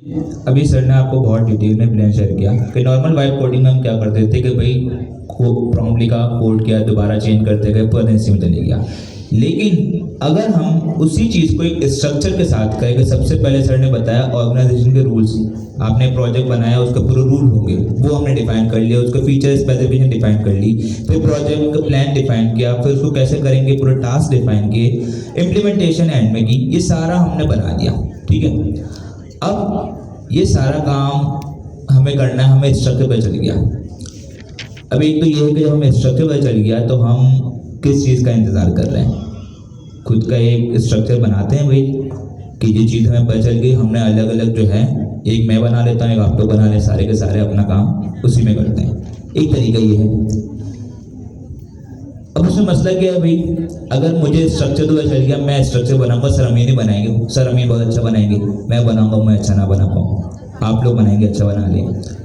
अभी सर ने आपको बहुत डिटेल में प्लान शेयर किया कि नॉर्मल वाइब कोडिंग में हम क्या करते थे कि भाई प्रॉम्प्ट लिखा, कोड किया, दोबारा चेंज करते गए, पूरा दिन इसी में चले गया। लेकिन अगर हम उसी चीज़ को एक स्ट्रक्चर के साथ करें कि सबसे पहले सर ने बताया ऑर्गेनाइजेशन के रूल्स, आपने प्रोजेक्ट बनाया उसका पूरे रूल होंगे वो हमने डिफाइन कर लिया, उसका फीचर स्पेसिफिकेशन डिफाइन कर ली, फिर प्रोजेक्ट का प्लान डिफाइन किया, फिर उसको कैसे करेंगे पूरे टास्क डिफाइन किए, इम्प्लीमेंटेशन एंड में की, ये सारा हमने बना दिया। ठीक है, अब ये सारा काम हमें करना है, हमें स्ट्रक्चर पर चल गया। अब एक तो ये है कि जब हमें स्ट्रक्चर पर चल गया तो हम किस चीज़ का इंतज़ार कर रहे हैं, खुद का एक स्ट्रक्चर बनाते हैं भाई कि ये चीज़ हमें पता चल गई, हमने अलग अलग जो है, एक मैं बना लेता हूँ, एक आप लोग बना लें, सारे के सारे अपना काम उसी में करते हैं। एक तरीका ये है। अब उसमें मसला क्या है भाई, अगर मुझे स्ट्रक्चर तो चल गया, मैं स्ट्रक्चर बनाऊंगा, सर अमीन ही बनाएंगे, सर अमीन बहुत अच्छा बनाएंगे, मैं बनाऊंगा मैं अच्छा ना बना पाऊँ, आप लोग बनाएंगे अच्छा बना लें।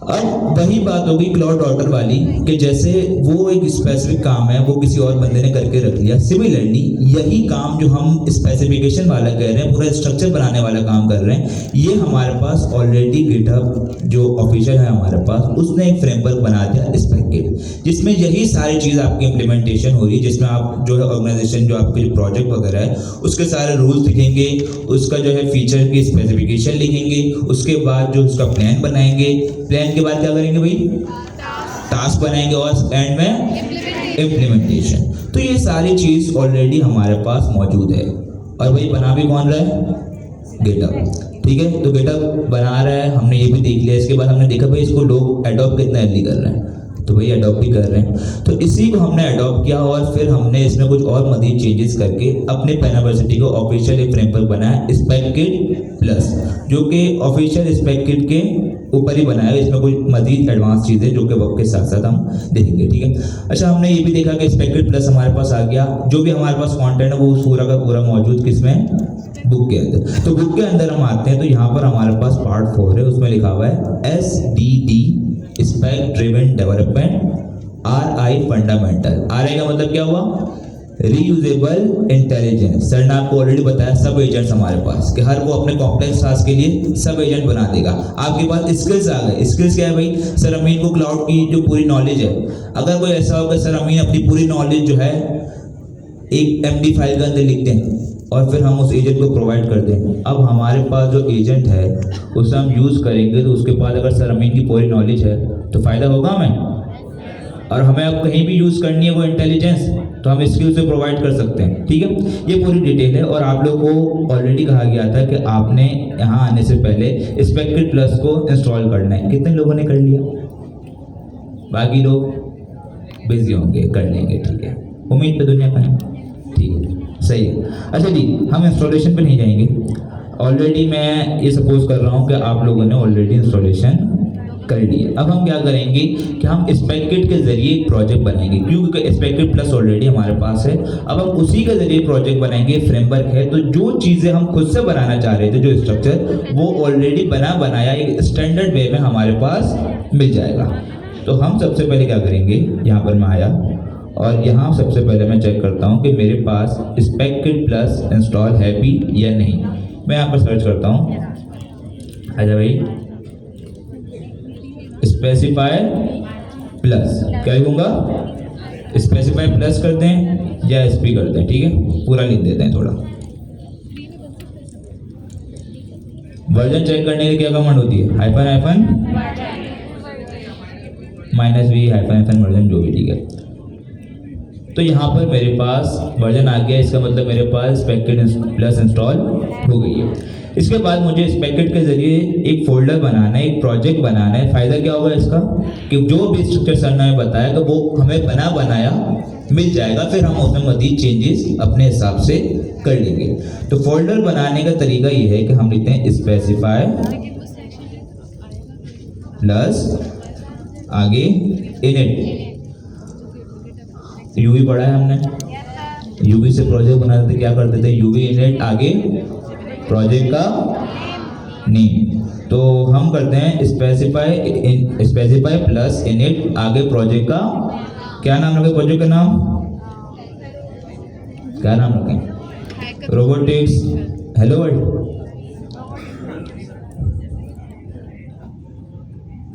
अब वही बात होगी क्लाउड डॉटर वाली कि जैसे वो एक स्पेसिफिक काम है वो किसी और बंदे ने करके रख लिया, सिमिलरली यही काम जो हम स्पेसिफिकेशन वाला कह रहे हैं, पूरा स्ट्रक्चर बनाने वाला काम कर रहे हैं, ये हमारे पास ऑलरेडी गिटहब जो ऑफिशियल है हमारे पास, उसने एक फ्रेमवर्क बना दिया स्पेककिट, जिसमें यही सारी चीज़ आपकी इम्प्लीमेंटेशन हो रही है, जिसमें आप जो है ऑर्गेनाइजेशन जो आपके जो प्रोजेक्ट वगैरह है उसके सारे रूल्स लिखेंगे, उसका जो है फीचर की स्पेसिफिकेशन लिखेंगे, उसके बाद जो उसका प्लान बनाएंगे, प्लान के बाद क्या करेंगे भाई, टास्क बनाएंगे और एंड में इम्प्लीमेंटेशन। तो ये सारी चीज ऑलरेडी हमारे पास मौजूद है और भाई बना भी कौन रहा है, गिटहब। ठीक है, तो गिटहब बना रहा है, हमने ये भी देख लिया। इसके बाद हमने देखा भाई इसको लोग अडॉप्ट कितना जल्दी कर रहे हैं, तो भाई अडॉप्ट भी कर रहे हैं, तो इसी को हमने अडॉप्ट किया और फिर हमने इसमें कुछ और मजीद चेंजेस करके अपने पेनावर्सिटी को ऑफिशियल एक फ्रेमवर्क बनाया स्पेककिट प्लस, जो कि ऑफिशियल स्पेककिट के ऊपर ही बनाया है। इसमें कोई मजीद एडवांस चीज़ें जो कि वक्त के साथ साथ हम देखेंगे। ठीक है, अच्छा हमने ये भी देखा कि स्पेककिट प्लस हमारे पास आ गया, जो भी हमारे पास कंटेंट है वो पूरा का पूरा मौजूद किसमें, बुक के अंदर। तो बुक के अंदर हम आते हैं तो यहाँ पर हमारे पास पार्ट 4 है, उसमें लिखा हुआ है SDD spec driven development RI fundamental. RI का मतलब क्या हुआ, रीयूजेबल इंटेलिजेंस। सर ने आपको ऑलरेडी बताया सब एजेंट्स हमारे पास कि हर वो अपने कॉम्प्लेक्स टास्क के लिए सब एजेंट बना देगा। आपके पास स्किल्स आ गए, स्किल्स क्या है भाई, सर अमीन को क्लाउड की जो पूरी नॉलेज है, अगर कोई ऐसा होगा सर अमीन अपनी पूरी नॉलेज जो है एक MD फाइल के अंदर लिख दें और फिर हम उस एजेंट को प्रोवाइड कर दें। अब हमारे पास जो एजेंट है उसे हम यूज़ करेंगे तो उसके पास अगर सर अमीन की पूरी नॉलेज है तो फ़ायदा होगा हमें, और हमें अब कहीं भी यूज़ करनी है वो इंटेलिजेंस तो हम स्किल से प्रोवाइड कर सकते हैं। ठीक है, ये पूरी डिटेल है और आप लोगों को ऑलरेडी कहा गया था कि आपने यहाँ आने से पहले स्पेककिट प्लस को इंस्टॉल करना है। कितने लोगों ने कर लिया, बाकी लोग बिजी होंगे, कर लेंगे। ठीक है, उम्मीद पे दुनिया का है। ठीक है, सही है। अच्छा जी, हम इंस्टॉलेशन पे नहीं जाएंगे, ऑलरेडी मैं ये सपोज कर रहा हूँ कि आप लोगों ने ऑलरेडी इंस्टॉलेशन कर लिया। अब हम क्या करेंगे कि हम स्पेककिट के जरिए एक प्रोजेक्ट बनाएंगे, क्योंकि स्पेककिट प्लस ऑलरेडी हमारे पास है। अब हम उसी के जरिए प्रोजेक्ट बनाएंगे, फ्रेमवर्क है, तो जो चीज़ें हम खुद से बनाना चाह रहे थे, जो स्ट्रक्चर, वो ऑलरेडी बनाया एक स्टैंडर्ड वे में हमारे पास मिल जाएगा। तो हम सबसे पहले क्या करेंगे, यहाँ पर मैं आया और यहाँ सबसे पहले मैं चेक करता हूँ कि मेरे पास स्पेककिट प्लस इंस्टॉल है भी या नहीं। मैं यहाँ पर सर्च करता हूँ, अच्छा भाई स्पेसिफाई प्लस, क्या लिखूंगा, स्पेसिफाई प्लस कर दें या SP कर दें। ठीक है, पूरा लिख देते हैं थोड़ा। वर्जन चेक करने की क्या कमांड होती है, -- -v -, वर्जन जो भी। ठीक है, तो यहाँ पर मेरे पास वर्जन आ गया, इसका मतलब मेरे पास स्पेककिट प्लस इंस्टॉल हो गई है। इसके बाद मुझे स्पेककिट के जरिए एक फोल्डर बनाना है, एक प्रोजेक्ट बनाना है। फ़ायदा क्या होगा इसका कि जो भी स्ट्रक्चर सर ने बताया कि वो हमें बनाया मिल जाएगा, फिर हम उसमें मज़ीद चेंजेस अपने हिसाब से कर लेंगे। तो फोल्डर बनाने का तरीका ये है कि हम लिखते हैं स्पेसिफाई प्लस आगे इनिट, UV पढ़ा है हमने, UV से प्रोजेक्ट बनाते थे, क्या करते थे, UV इनिट आगे प्रोजेक्ट का नेम। तो हम करते हैं स्पेसिफाई प्लस इनिट आगे प्रोजेक्ट का क्या नाम रखें, प्रोजेक्ट का नाम क्या नाम रखें, रोबोटिक्स हेलो वर्ल्ड।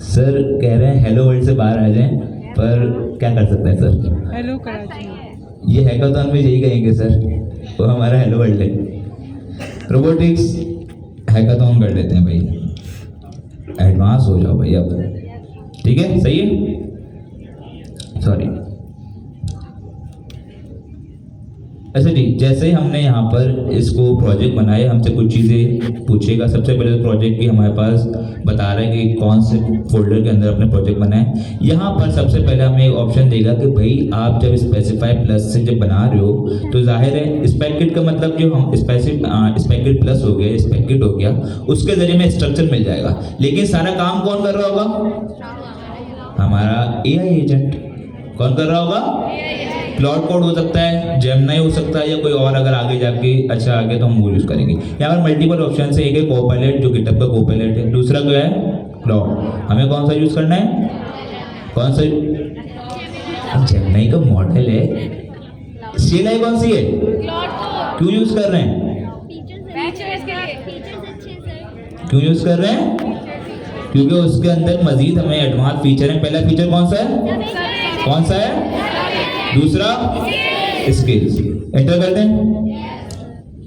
सर कह रहे हैं हेलो वर्ल्ड से बाहर आ जाएं, पर क्या कर सकते हैं सर? हेलो कराची। ये हैकाथॉन में यही कहेंगे सर, वो हमारा हेलो वर्ल्ड है। रोबोटिक्स हैकाथॉन कर लेते हैं भाई, एडवांस हो जाओ भाई अब, ठीक है? सही है, सॉरी। अच्छा जी, जैसे ही हमने यहाँ पर इसको प्रोजेक्ट बनाए, हमसे कुछ चीज़ें पूछेगा। सबसे पहले तो प्रोजेक्ट की हमारे पास बता रहा है कि कौन से फोल्डर के अंदर अपने प्रोजेक्ट बनाए। यहाँ पर सबसे पहले हमें एक ऑप्शन देगा कि भाई आप जब स्पेसिफाई प्लस से जब बना रहे हो तो जाहिर है स्पेक का मतलब जो हम स्पेक प्लस हो गया, स्पेक हो गया, उसके जरिए में स्ट्रक्चर मिल जाएगा। लेकिन सारा काम कौन कर रहा होगा? हमारा एआई एजेंट। कौन कर रहा होगा? क्लाउड कोड हो सकता है, जेमिनी हो सकता है, या कोई और अगर आगे जाके अच्छा आगे तो हम वो यूज करेंगे। यहाँ पर मल्टीपल ऑप्शन है। एक है कोपायलट जो गिटहब का कोपायलट है, दूसरा क्या है? क्लाउड। हमें कौन सा यूज करना है? कौन सा? जेमिनी का मॉडल है। CLI कौन सी है? क्यों यूज कर रहे हैं? क्यों यूज कर रहे हैं? क्योंकि उसके अंदर मजीद हमें एडवांस फीचर है। पहला फीचर कौन सा है? कौन सा है? दूसरा स्किल्स। एंटर कर दें,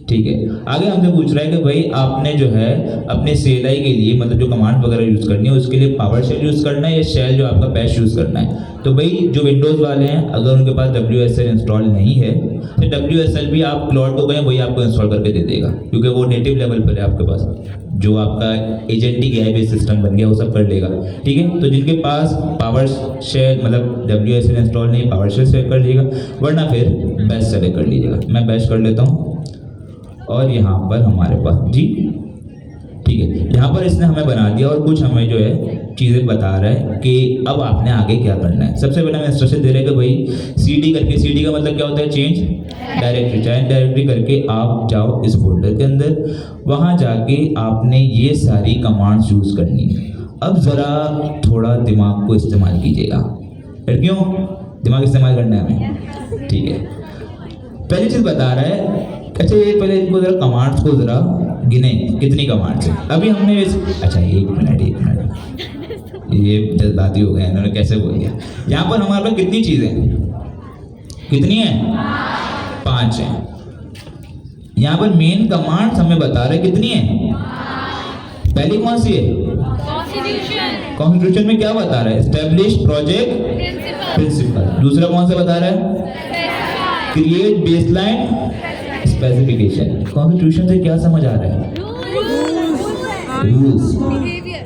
ठीक है। आगे हमसे पूछ रहा है कि भाई आपने जो है अपने CLI के लिए मतलब जो कमांड वगैरह यूज करनी है उसके लिए पावर शेल यूज करना है या शेल जो आपका बैश यूज करना है। तो भाई जो विंडोज वाले हैं अगर उनके पास WSL इंस्टॉल नहीं है तो WSL भी आप क्लाउड को कहें वही आपको इंस्टॉल करके दे देगा, क्योंकि वो नेटिव लेवल पर है आपके पास। जो आपका एजेंटिक AI बेस्ड सिस्टम बन गया वो सब कर लेगा, ठीक है। तो जिनके पास पावर शेल मतलब WSL इंस्टॉल नहीं, पावर शेल सेलेक्ट कर लीजिएगा, वरना फिर बैश सेलेक्ट कर लीजिएगा। मैं बैश कर लेता हूँ और यहाँ पर हमारे पास जी, ठीक है, यहाँ पर इसने हमें बना दिया और कुछ हमें जो है चीज़ें बता रहा है कि अब आपने आगे क्या करना है। सबसे पहले हमें इंस्ट्रक्शन दे रहे हैं कि भाई CD करके, CD का मतलब क्या होता है? Change directory. चेंज डायरेक्टरी करके आप जाओ इस फोल्डर के अंदर, वहाँ जाके आपने ये सारी कमांड्स यूज़ करनी है। अब ज़रा थोड़ा दिमाग को इस्तेमाल कीजिएगा। लड़कियों दिमाग इस्तेमाल करना है हमें, ठीक है। पहली चीज़ बता रहा है, अच्छा ये पहले इनको ज़रा कमांड्स को ज़रा गिने कितनी कमांड्स है। अभी हमने अच्छा एक मिनट ये जज्बाती हो गया, इन्होंने कैसे बोल दिया। यहाँ पर हमारे पास कितनी चीज़ें कितनी है? 5 है। यहाँ पर मेन कमांड्स हमें बता रहे कितनी है? पहली कौन सी है? कॉन्स्टिट्यूशन में क्या बता रहा है? Establish project principle. दूसरा कौन सा बता रहा है? Create baseline specification. कॉन्स्टिट्यूशन से क्या समझ आ रहा है? रूल्स।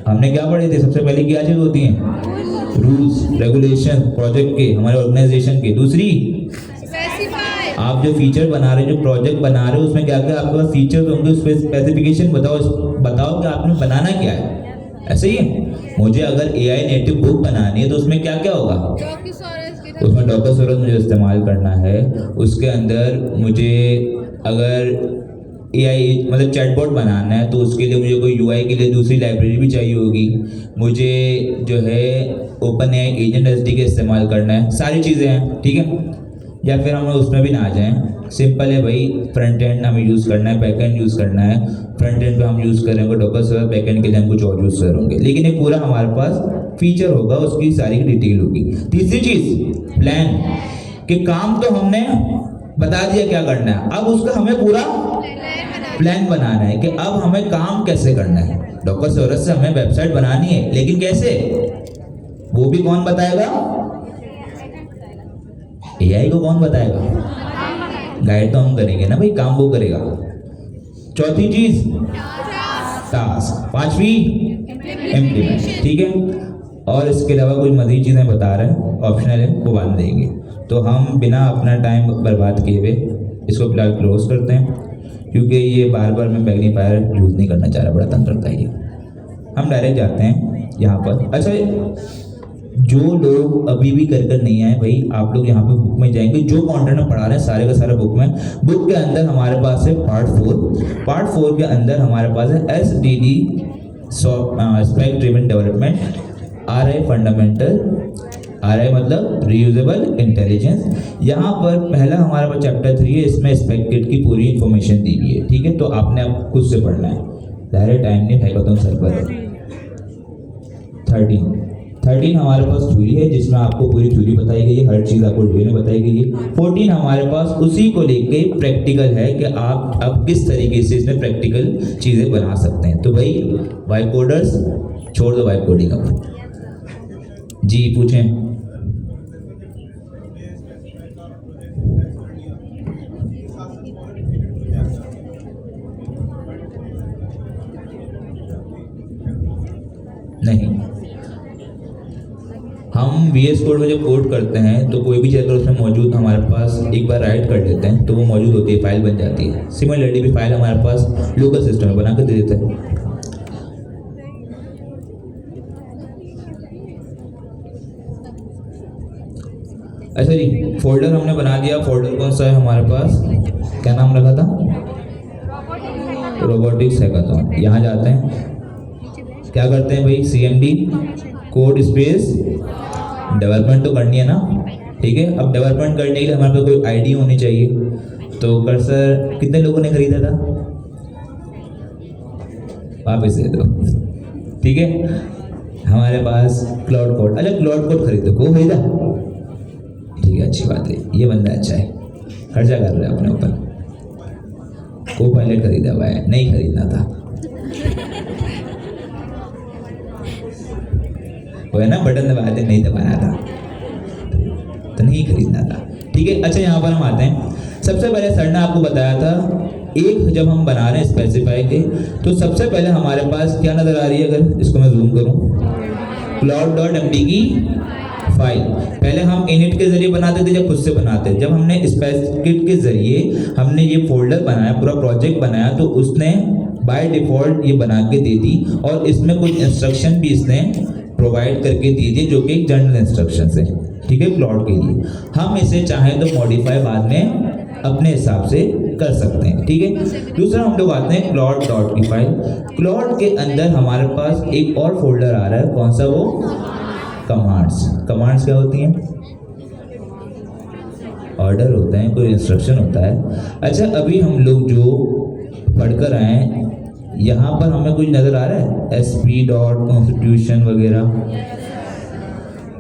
हमने क्या पढ़े थे? सबसे पहले क्या चीज होती हैं? रूल्स रेगुलेशन प्रोजेक्ट के, हमारे ऑर्गेनाइजेशन के। दूसरी आप जो फीचर बना रहे, जो प्रोजेक्ट बना रहे हो उसमें क्या क्या आपके पास फीचर्स होंगे, उस पर स्पेसिफिकेशन बताओ कि आपने बनाना क्या है। ऐसे ही है, मुझे अगर AI नेटिव बुक बनानी है तो उसमें क्या क्या होगा? उसमें डॉकरसोरस मुझे इस्तेमाल करना है। उसके अंदर मुझे अगर AI मतलब चैटबॉट बनाना है तो उसके लिए मुझे कोई UI के लिए दूसरी लाइब्रेरी भी चाहिए होगी। मुझे जो है OpenAI एजेंट SDK इस्तेमाल करना है। सारी चीज़ें हैं, ठीक है। या फिर हम उसमें भी ना आ जाएं, सिंपल है भाई, फ्रंट एंड हमें यूज़ करना है, बैक एंड यूज़ करना है। फ्रंट एंड पे हम यूज़ करेंगे डॉकरसोरस, बैक एंड के लिए हम कुछ और यूज़ करेंगे, लेकिन एक पूरा हमारे पास फीचर होगा, उसकी सारी डिटेल होगी। तीसरी चीज़ प्लान, कि काम तो हमने बता दिया क्या करना है, अब उसका हमें पूरा प्लान बनाना है कि अब हमें काम कैसे करना है। डॉकरसोरस से हमें वेबसाइट बनानी है, लेकिन कैसे, वो भी कौन बताएगा? AI को कौन बताएगा? गाइड तो हम करेंगे ना भाई, काम वो करेगा। चौथी चीज टास्क, पांचवी इम्प्लीमेंट, ठीक है। और इसके अलावा कोई मजीद चीज़ें बता रहे हैं, ऑप्शनल है, वो बाद देंगे। तो हम बिना अपना टाइम बर्बाद किए हुए इसको फिलहाल क्लोज करते हैं, क्योंकि ये बार बार मैं मैग्नीफायर यूज़ नहीं करना चाह रहा, बड़ा तंग करता है ये। हम डायरेक्ट जाते हैं यहाँ पर। अच्छा, जो लोग अभी भी कर नहीं आए भाई, आप लोग यहाँ पे बुक में जाएंगे, जो कंटेंट हम पढ़ा रहे हैं सारे का सारा बुक में। बुक के अंदर हमारे पास है पार्ट 4 के अंदर हमारे पास है SDD spec driven development, RI fundamental, RI मतलब रीयूजेबल इंटेलिजेंस। यहाँ पर पहला हमारे पास चैप्टर 3 है, इसमें स्पेक किट की पूरी इन्फॉर्मेशन दी गई है, ठीक है। तो आपने अब खुद से पढ़ना है, डायरेक्ट टाइम नहीं हैकाथन सर्वर है। 13 हमारे पास थ्योरी है जिसमें आपको पूरी थ्योरी बताई गई है, हर चीज़ आपको डिटेल में बताई गई है। 14 हमारे पास उसी को लेके प्रैक्टिकल है कि आप अब किस तरीके से इसमें प्रैक्टिकल चीज़ें बना सकते हैं। तो भाई वाइब कोडर्स छोड़ दो वाइब कोडिंग अब। जी पूछें। नहीं, हम VS कोड में जब कोड करते हैं तो कोई भी चीज़ अगर उसमें मौजूद हमारे पास एक बार राइट कर देते हैं तो वो मौजूद होती है, फाइल बन जाती है। सिमिलरली भी फाइल हमारे पास लोकल सिस्टम में बना कर दे देते हैं। अच्छा जी, फोल्डर हमने बना दिया। फोल्डर कौन सा है हमारे पास, क्या नाम रखा था, रोबोटिक्स हैकाथन। यहाँ जाते हैं, क्या करते हैं भाई, CMD कोड स्पेस डेवलपमेंट तो करनी है ना, ठीक है। अब डेवलपमेंट करने के लिए हमारे पास कोई आईडी होनी चाहिए। तो कर्सर कितने लोगों ने खरीदा था, वापस दे दो, ठीक है। हमारे पास क्लाउड कोड, अच्छा क्लाउड कोड खरीदो, को खरीदा, ठीक है, अच्छी बात है, ये बंदा अच्छा है, खर्चा कर रहा है अपने ऊपर। को पायलट खरीदा हुआ है, नहीं खरीदना था, वो है ना, बटन दबाते नहीं दबाना था, तो नहीं खरीदना था, ठीक है। अच्छा यहाँ पर हम आते हैं। सबसे पहले सर ने आपको बताया था एक जब हम बना रहे हैं स्पेसिफाई के, तो सबसे पहले हमारे पास क्या नजर आ रही है, अगर इसको मैं जूम करूं, cloud.md की फाइल। पहले हम इनिट के जरिए बनाते थे, जब खुद से बनाते थे। जब हमने स्पेसिफिक के जरिए हमने ये फोल्डर बनाया, पूरा प्रोजेक्ट बनाया, तो उसने बाय डिफॉल्ट ये बना के दे दी और इसमें कुछ इंस्ट्रक्शन भी इसने प्रोवाइड करके दे दिए जो कि एक जनरल इंस्ट्रक्शन है, ठीक है, क्लाउड के लिए। हम इसे चाहें तो मॉडिफाई बाद में अपने हिसाब से कर सकते हैं, ठीक है। दूसरा हम लोग आते हैं क्लाउड डॉट की फाइल। क्लाउड के अंदर हमारे पास एक और फोल्डर आ रहा है, कौन सा, वो कमांड्स। कमांड्स क्या होती हैं, ऑर्डर होता है, कोई इंस्ट्रक्शन होता है। अच्छा अभी हम लोग जो पढ़कर आए हैं, यहाँ पर हमें कुछ नजर आ रहा है, sp.constitution वगैरह।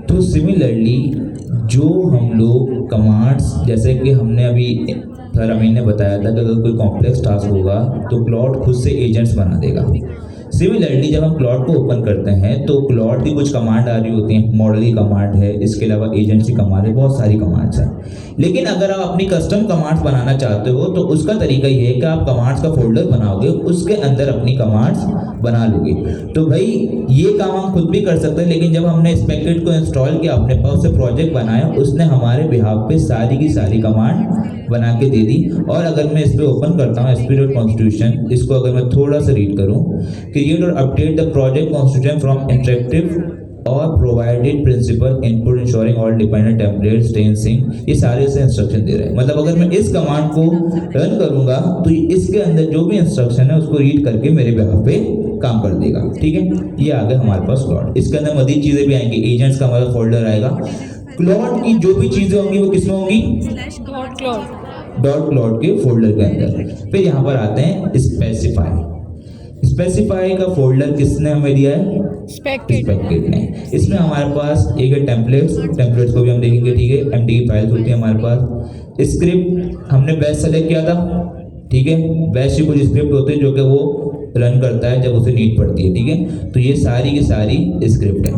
तो सिमिलरली जो हम लोग कमांड्स, जैसे कि हमने अभी सर अमीन ने बताया था कि अगर कोई कॉम्प्लेक्स टास्क होगा तो क्लाउड खुद से एजेंट्स बना देगा। सिमिलरली जब हम क्लाउड को ओपन करते हैं तो क्लाउड की कुछ कमांड आ रही होती हैं, मॉडल की कमांड है, इसके अलावा एजेंट्स की कमांड है, बहुत सारी कमांड्स हैं। लेकिन अगर आप अपनी कस्टम कमांड्स बनाना चाहते हो तो उसका तरीका ये है कि आप कमांड्स का फोल्डर बनाओगे, उसके अंदर अपनी कमांड्स बना लोगे। तो भाई ये काम हम खुद भी कर सकते हैं, लेकिन जब हमने स्पेकिट को इंस्टॉल किया, अपने पास से प्रोजेक्ट बनाया, उसने हमारे बिहाफ पे सारी की सारी कमांड बना के दे दी। और अगर मैं इस पर ओपन करता हूँ sp.constitution, इसको अगर मैं थोड़ा सा रीड करूँ, क्रिएट और update the project constitution from interactive और provided principle input ensuring all dependent template stay in sync, ये सारे से इंस्ट्रक्शन दे रहे हैं। मतलब अगर मैं इस कमांड को रन करूंगा तो इसके अंदर जो भी इंस्ट्रक्शन है उसको रीड करके मेरे बिहाफ पे काम कर देगा, ठीक है। ये आ गया हमारे पास क्लाउड। इसके अंदर मजीद चीजें भी आएंगी, एजेंट्स का हमारा फोल्डर आएगा। क्लाउड की जो भी चीजें होंगी वो किसमें होंगी, डॉट क्लाउड के फोल्डर के अंदर। फिर यहाँ पर आते हैं स्पेसिफाई। स्पेसिफाई का फोल्डर किसने हमें दिया है, स्पेकिट ने। इसमें हमारे पास एक है टेम्पलेट्स, टेम्पलेट्स को भी हम देखेंगे, ठीक है। MD की फाइल्स होती है हमारे पास। स्क्रिप्ट हमने बैच सेलेक्ट किया था, ठीक है। बैच की कुछ स्क्रिप्ट होती है जो कि वो रन करता है जब उसे नीड पड़ती है, ठीक है। तो ये सारी की सारी स्क्रिप्ट है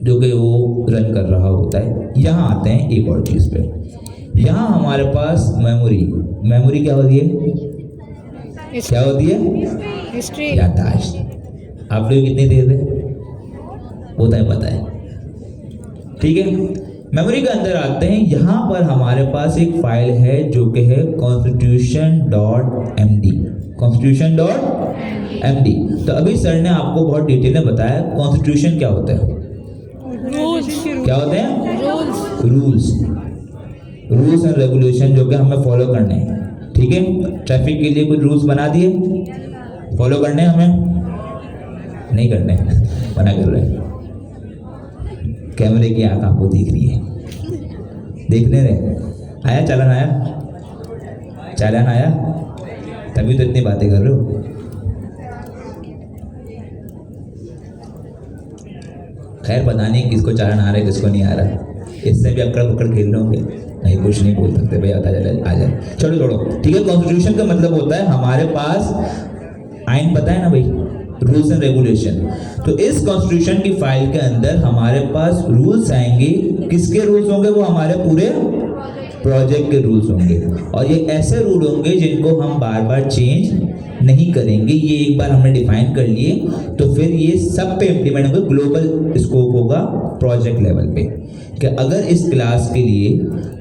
जो कि वो रन कर रहा होता है। यहाँ आते हैं एक और चीज़ पे, यहाँ हमारे पास मेमोरी। मेमोरी क्या होती है, क्या होती है, हिस्ट्री, याददाश्त। आप लोग कितनी देर है होता है पता है, ठीक है। मेमोरी के अंदर आते हैं, यहाँ पर हमारे पास एक फाइल है जो कि है constitution.md, constitution.md। तो अभी सर ने आपको बहुत डिटेल में बताया कॉन्स्टिट्यूशन क्या होता है, क्या होते हैं, रूल्स एंड रेगुलेशन जो कि हमें फॉलो करने हैं, ठीक है। ट्रैफिक के लिए कुछ रूल्स बना दिए, फॉलो करने हैं, हमें नहीं करने, मना कर रहे हैं। कैमरे की आंख आपको दिख रही है, देखने रहे। आया चालान, आया चालान आया, तभी तो इतनी बातें कर रहे हो। खैर पता नहीं किसको चारण आ रहा है किसको नहीं आ रहा है, इससे भी अकड़ पकड़ खेल रहे होंगे, नहीं कुछ नहीं बोल सकते भाई, आता आ जाए, चलो छोड़ो, ठीक है। कॉन्स्टिट्यूशन का मतलब होता है हमारे पास आइन, पता है ना भाई, रूल्स एंड रेगुलेशन। तो इस कॉन्स्टिट्यूशन की फाइल के अंदर हमारे पास रूल्स आएंगे, किसके रूल्स होंगे, वो हमारे पूरे प्रोजेक्ट के रूल्स होंगे, और ये ऐसे रूल होंगे जिनको हम बार बार चेंज नहीं करेंगे। ये एक बार हमने डिफाइन कर लिए तो फिर ये सब पे इम्प्लीमेंट होगा, ग्लोबल स्कोप होगा प्रोजेक्ट लेवल पे, कि अगर इस क्लास के लिए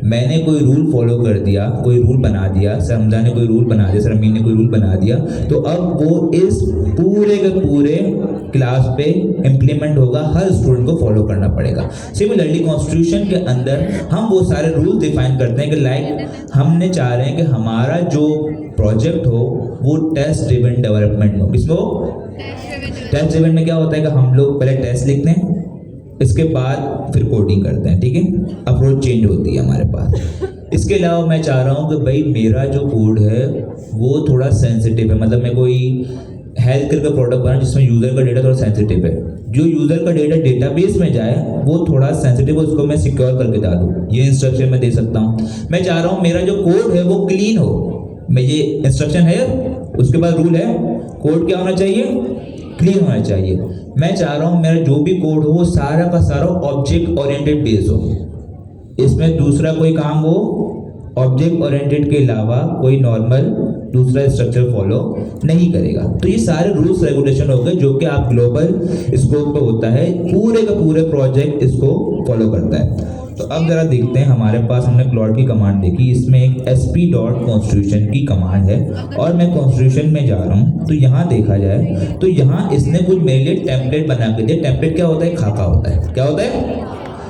मैंने कोई रूल फॉलो कर दिया, कोई रूल बना दिया, सर हमजा ने कोई रूल बना दिया, सर अमीन ने कोई रूल बना दिया, तो अब वो इस पूरे के पूरे क्लास पे इम्प्लीमेंट होगा, हर स्टूडेंट को फॉलो करना पड़ेगा। सिमिलरली कॉन्स्टिट्यूशन के अंदर हम वो सारे रूल डिफाइन करते हैं कि लाइक हमने चाह रहे हैं कि हमारा जो प्रोजेक्ट हो वो टेस्ट ड्रिवन डेवलपमेंट हो। किसमें हो? टेस्ट ड्रिवन में क्या होता है कि हम लोग पहले टेस्ट लिखते हैं, इसके बाद फिर कोडिंग करते हैं, ठीक है, अप्रोच चेंज होती है हमारे पास। इसके अलावा मैं चाह रहा हूँ कि भाई मेरा जो कोड है वो थोड़ा सेंसिटिव है, मतलब मैं कोई हेल्थ केयर का प्रोडक्ट बना जिसमें यूज़र का डेटा थोड़ा सेंसिटिव है, जो यूज़र का डेटा डेटाबेस में जाए वो थोड़ा सेंसिटिव है, उसको मैं सिक्योर करके डालूँ, ये इंस्ट्रक्शन मैं दे सकता हूँ। मैं चाह रहा हूँ मेरा जो कोड है वो क्लीन हो, मैं ये इंस्ट्रक्शन है, उसके बाद रूल है, कोड क्या होना चाहिए, क्लीन होना चाहिए। मैं चाह रहा हूँ मेरा जो भी कोड हो वो सारा का सारा ऑब्जेक्ट ओरिएंटेड बेस्ड हो, इसमें दूसरा कोई काम हो ऑब्जेक्ट ओरिएंटेड के अलावा कोई नॉर्मल दूसरा स्ट्रक्चर फॉलो नहीं करेगा। तो ये सारे रूल्स रेगुलेशन हो गए जो कि आप ग्लोबल स्कोप पे होता है, पूरे का पूरे प्रोजेक्ट इसको फॉलो करता है। तो अब जरा देखते हैं, हमारे पास हमने क्लॉड की कमांड देखी, इसमें एक sp.constitution की कमांड है और मैं कॉन्स्टिट्यूशन में जा रहा हूँ। तो यहाँ देखा जाए तो यहाँ इसने कुछ मेरे लिए टेम्पलेट बना के दिया। टेम्पलेट क्या होता है? खाका होता है। क्या होता है?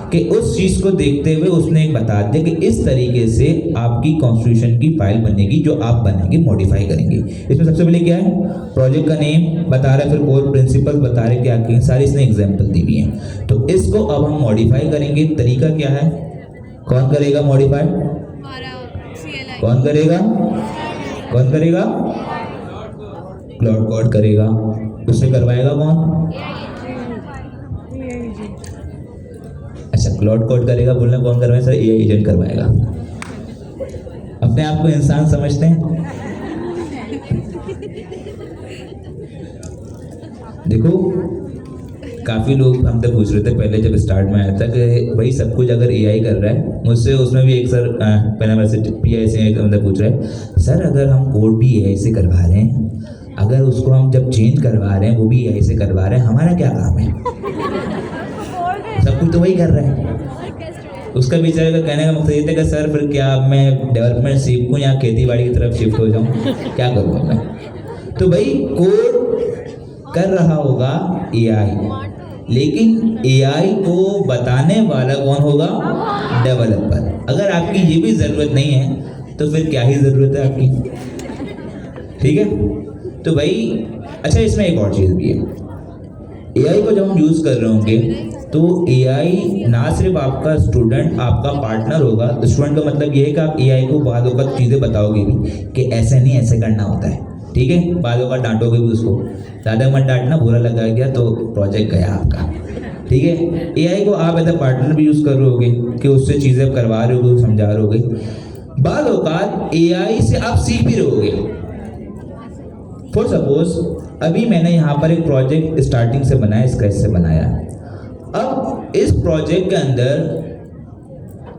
कि उस चीज़ को देखते हुए उसने एक बता दिया कि इस तरीके से आपकी कॉन्स्टिट्यूशन की फाइल बनेगी जो आप बनाएंगे, मॉडिफाई करेंगे। इसमें सबसे पहले क्या है? प्रोजेक्ट का नेम बता रहा है, फिर कोर प्रिंसिपल बता रहे क्या क्या, सारी इसने एग्जाम्पल दी हुई हैं। तो इसको अब हम मॉडिफाई करेंगे। तरीका क्या है? कौन करेगा मॉडिफाई? कौन करेगा? कौन करेगा? क्लाउड कोड करेगा। उससे करवाएगा कौन? अच्छा, क्लाउड कोड करेगा, बोलना कौन करवाएगा? सर एआई एजेंट करवाएगा। अपने आप को इंसान समझते हैं? देखो काफ़ी लोग हमसे पूछ रहे थे पहले जब स्टार्ट में आया था कि भाई सब कुछ अगर एआई कर रहा है, मुझसे उसमें भी एक सर यूनिवर्सिटी पीआई से मतलब पूछ रहे हैं, सर अगर हम कोड भी एआई से करवा रहे हैं, अगर उसको हम जब चेंज करवा रहे हैं वो भी एआई से करवा रहे हैं, हमारा क्या काम है? सब कुछ तो वही कर रहा है। उसका बेचारे का कहने का मकसद ये था कि सर फिर क्या मैं डेवलपमेंट सीखूं या खेती बाड़ी की तरफ शिफ्ट हो जाऊं, क्या करूँ मैं? तो भाई कोड कर रहा होगा एआई, लेकिन एआई को बताने वाला कौन होगा? डेवलपर। अगर आपकी ये भी ज़रूरत नहीं है तो फिर क्या ही ज़रूरत है आपकी? ठीक है। तो भाई अच्छा, इसमें एक और चीज़ भी है, एआई को जब हम यूज़ कर रहे होंगे तो एआई ना सिर्फ आपका स्टूडेंट, आपका पार्टनर होगा। स्टूडेंट का मतलब ये है कि आप एआई को बाद वक्त चीज़ें बताओगे भी कि ऐसे नहीं, ऐसे करना होता है, ठीक है। बाद वक्त डांटोगे भी उसको, ज़्यादा मत डांटना, बुरा लगा गया तो प्रोजेक्ट गया आपका, ठीक है। एआई को आप एज ए पार्टनर भी यूज़ कर रहे होगे कि उससे चीज़ें करवा रहे होगे, समझा रहे होगे। बाद औकात एआई से आप सीख भी रहोगे। फॉर सपोज अभी मैंने यहाँ पर एक प्रोजेक्ट स्टार्टिंग से बनाया, स्क्रैच से बनाया। अब इस प्रोजेक्ट के अंदर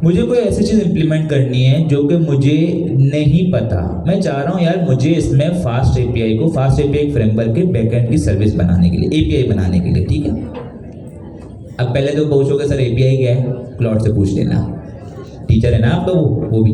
मुझे कोई ऐसी चीज़ इम्प्लीमेंट करनी है जो कि मुझे नहीं पता। मैं चाह रहा हूँ यार मुझे इसमें फास्ट एपीआई को, फास्ट एपीआई फ्रेमवर्क के बैकएंड की सर्विस बनाने के लिए, एपीआई बनाने के लिए, ठीक है। अब पहले तो पूछोगे सर एपीआई क्या है? क्लाउड से पूछ लेना, टीचर है ना आपका वो भी,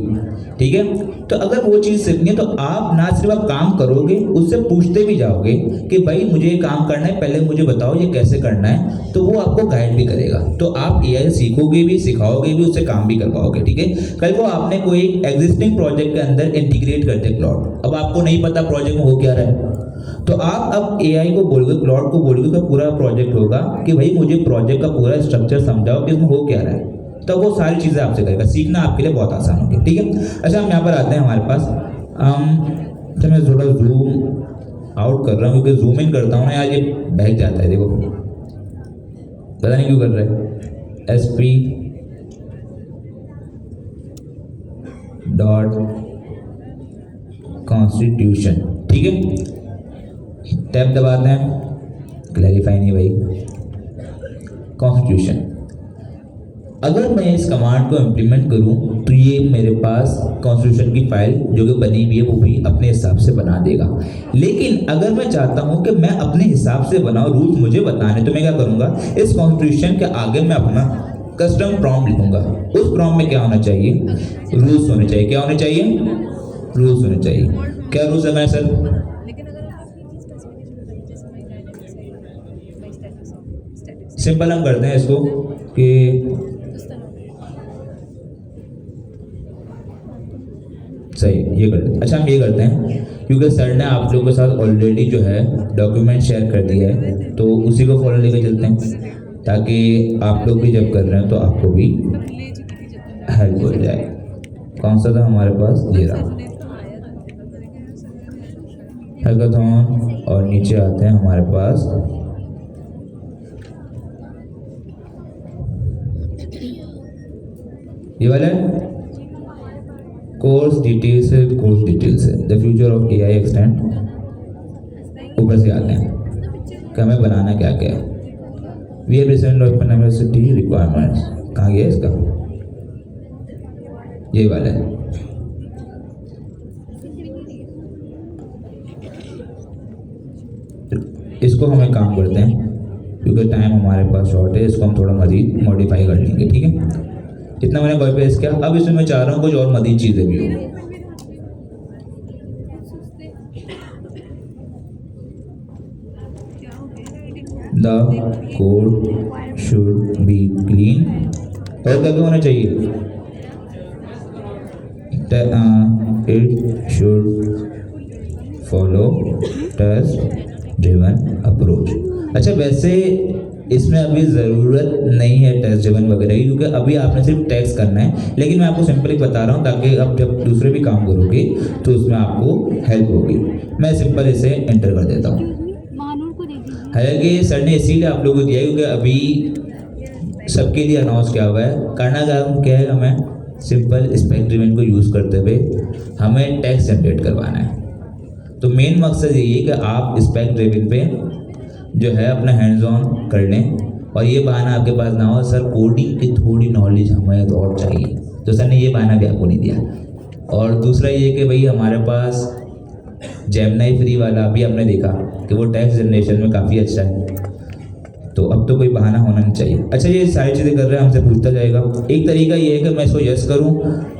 ठीक है। तो अगर वो चीज़ सीखनी है तो आप ना सिर्फ आप काम करोगे, उससे पूछते भी जाओगे कि भाई मुझे ये काम करना है, पहले मुझे बताओ ये कैसे करना है, तो वो आपको गाइड भी करेगा। तो आप एआई सीखोगे भी, सिखाओगे भी, उससे काम भी करवाओगे, ठीक है। कल को आपने कोई एग्जिस्टिंग प्रोजेक्ट के अंदर इंटीग्रेट कर दे क्लाउड, अब आपको नहीं पता प्रोजेक्ट में हो क्या रहा है, तो आप अब एआई को बोलोगे, क्लाउड को बोलोगे कि पूरा प्रोजेक्ट होगा कि भाई मुझे प्रोजेक्ट का पूरा स्ट्रक्चर समझाओ कि इसमें हो क्या रहा है, तो वो सारी चीज़ें आपसे करेगा। सीखना आपके लिए बहुत आसान होगी, ठीक है। अच्छा हम यहाँ पर आते हैं हमारे पास, अच्छा मैं थोड़ा जूम आउट कर रहा हूँ क्योंकि जूम इन करता हूँ ना यार ये बहक जाता है। देखो पता नहीं क्यों कर रहा है। SP डॉट कॉन्स्टिट्यूशन, ठीक है। टैब दबाते हैं, क्लैरिफाई नहीं भाई, कॉन्स्टिट्यूशन। अगर मैं इस कमांड को इम्प्लीमेंट करूं तो ये मेरे पास कॉन्स्टिट्यूशन की फाइल जो कि बनी हुई है वो भी अपने हिसाब से बना देगा। लेकिन अगर मैं चाहता हूं कि मैं अपने हिसाब से बनाऊं, रूल्स मुझे बताने, तो मैं क्या करूंगा, इस कॉन्स्टिट्यूशन के आगे मैं अपना कस्टम प्रॉम्प्ट लिखूंगा। उस प्रॉम्प्ट में क्या होना चाहिए, रूल्स होने चाहिए। क्या होने चाहिए, रूल्स होने चाहिए। क्या रूल्स लगाए सर? लेकिन अगर आपकी चीज स्पेसिफिकेशन बताइए, जैसे मैं डायनेमिक्स है, by statics of statics simple हम करते हैं इसको कि उस तरह सही ये करते हैं। अच्छा हम ये करते हैं, क्योंकि सर ने आप लोगों के साथ ऑलरेडी जो है डॉक्यूमेंट शेयर कर दिया है, तो उसी को फॉलो लेकर चलते हैं, ताकि आप लोग भी जब कर रहे हैं तो आपको भी ले चुकी थी जब मैं हेल्प हो जाए। कौन सा था हमारे पास, ये रहा ने तो आया था हैकाथॉन। और नीचे आते हैं हमारे पास ये वाला कोर्स डिटेल्स है, कोर्स डिटेल्स है, the future of AI extend. ऊपर से आते हैं कि हमें बनाना क्या क्या है। We are present open university requirements, कहाँ गया इसका, ये वाला है। इसको हमें काम करते हैं क्योंकि टाइम हमारे पास शॉर्ट है, इसको हम थोड़ा मजीद मॉडिफाई कर लेंगे, ठीक है। इतना मैंने कॉपी पेस्ट किया। अब इसमें मैं चाह रहा हूँ कुछ और मजीद चीज़ें भी हो। The code should be clean, और क्या क्या होना चाहिए, it should follow test driven approach. अच्छा वैसे इसमें अभी ज़रूरत नहीं है टेस्ट ड्रिवन वगैरह की, क्योंकि अभी आपने सिर्फ टेस्ट करना है। लेकिन मैं आपको सिंपली बता रहा हूँ ताकि अब जब दूसरे भी काम करोगे तो उसमें आपको हेल्प होगी। मैं सिंपल इसे एंटर कर देता हूँ। हालांकि सर ने इसीलिए आप लोगों को दिया है क्योंकि अभी सबके लिए अनाउंस किया हुआ है। करना क्या है, हमें सिंपल स्पेक ड्रिवन को यूज़ करते हुए हमें टेक्स्ट जनरेट करवाना है। तो मेन मकसद यही है कि आप स्पेक ड्रिवन पे जो है अपना हैंड्स ऑन कर लें, और ये बहाना आपके पास ना हो सर कोडिंग की थोड़ी नॉलेज हमें तो और चाहिए, तो सर ने ये बहाना भी आपको नहीं दिया। और दूसरा ये कि भाई हमारे पास जेमिनी फ्री वाला अभी हमने देखा कि वो टेक्स्ट जनरेशन में काफ़ी अच्छा है, तो अब तो कोई बहाना होना नहीं चाहिए। अच्छा ये सारी चीज़ें कर रहे हैं, हमसे पूछता जाएगा। एक तरीका ये है कि मैं इसको यस करूं,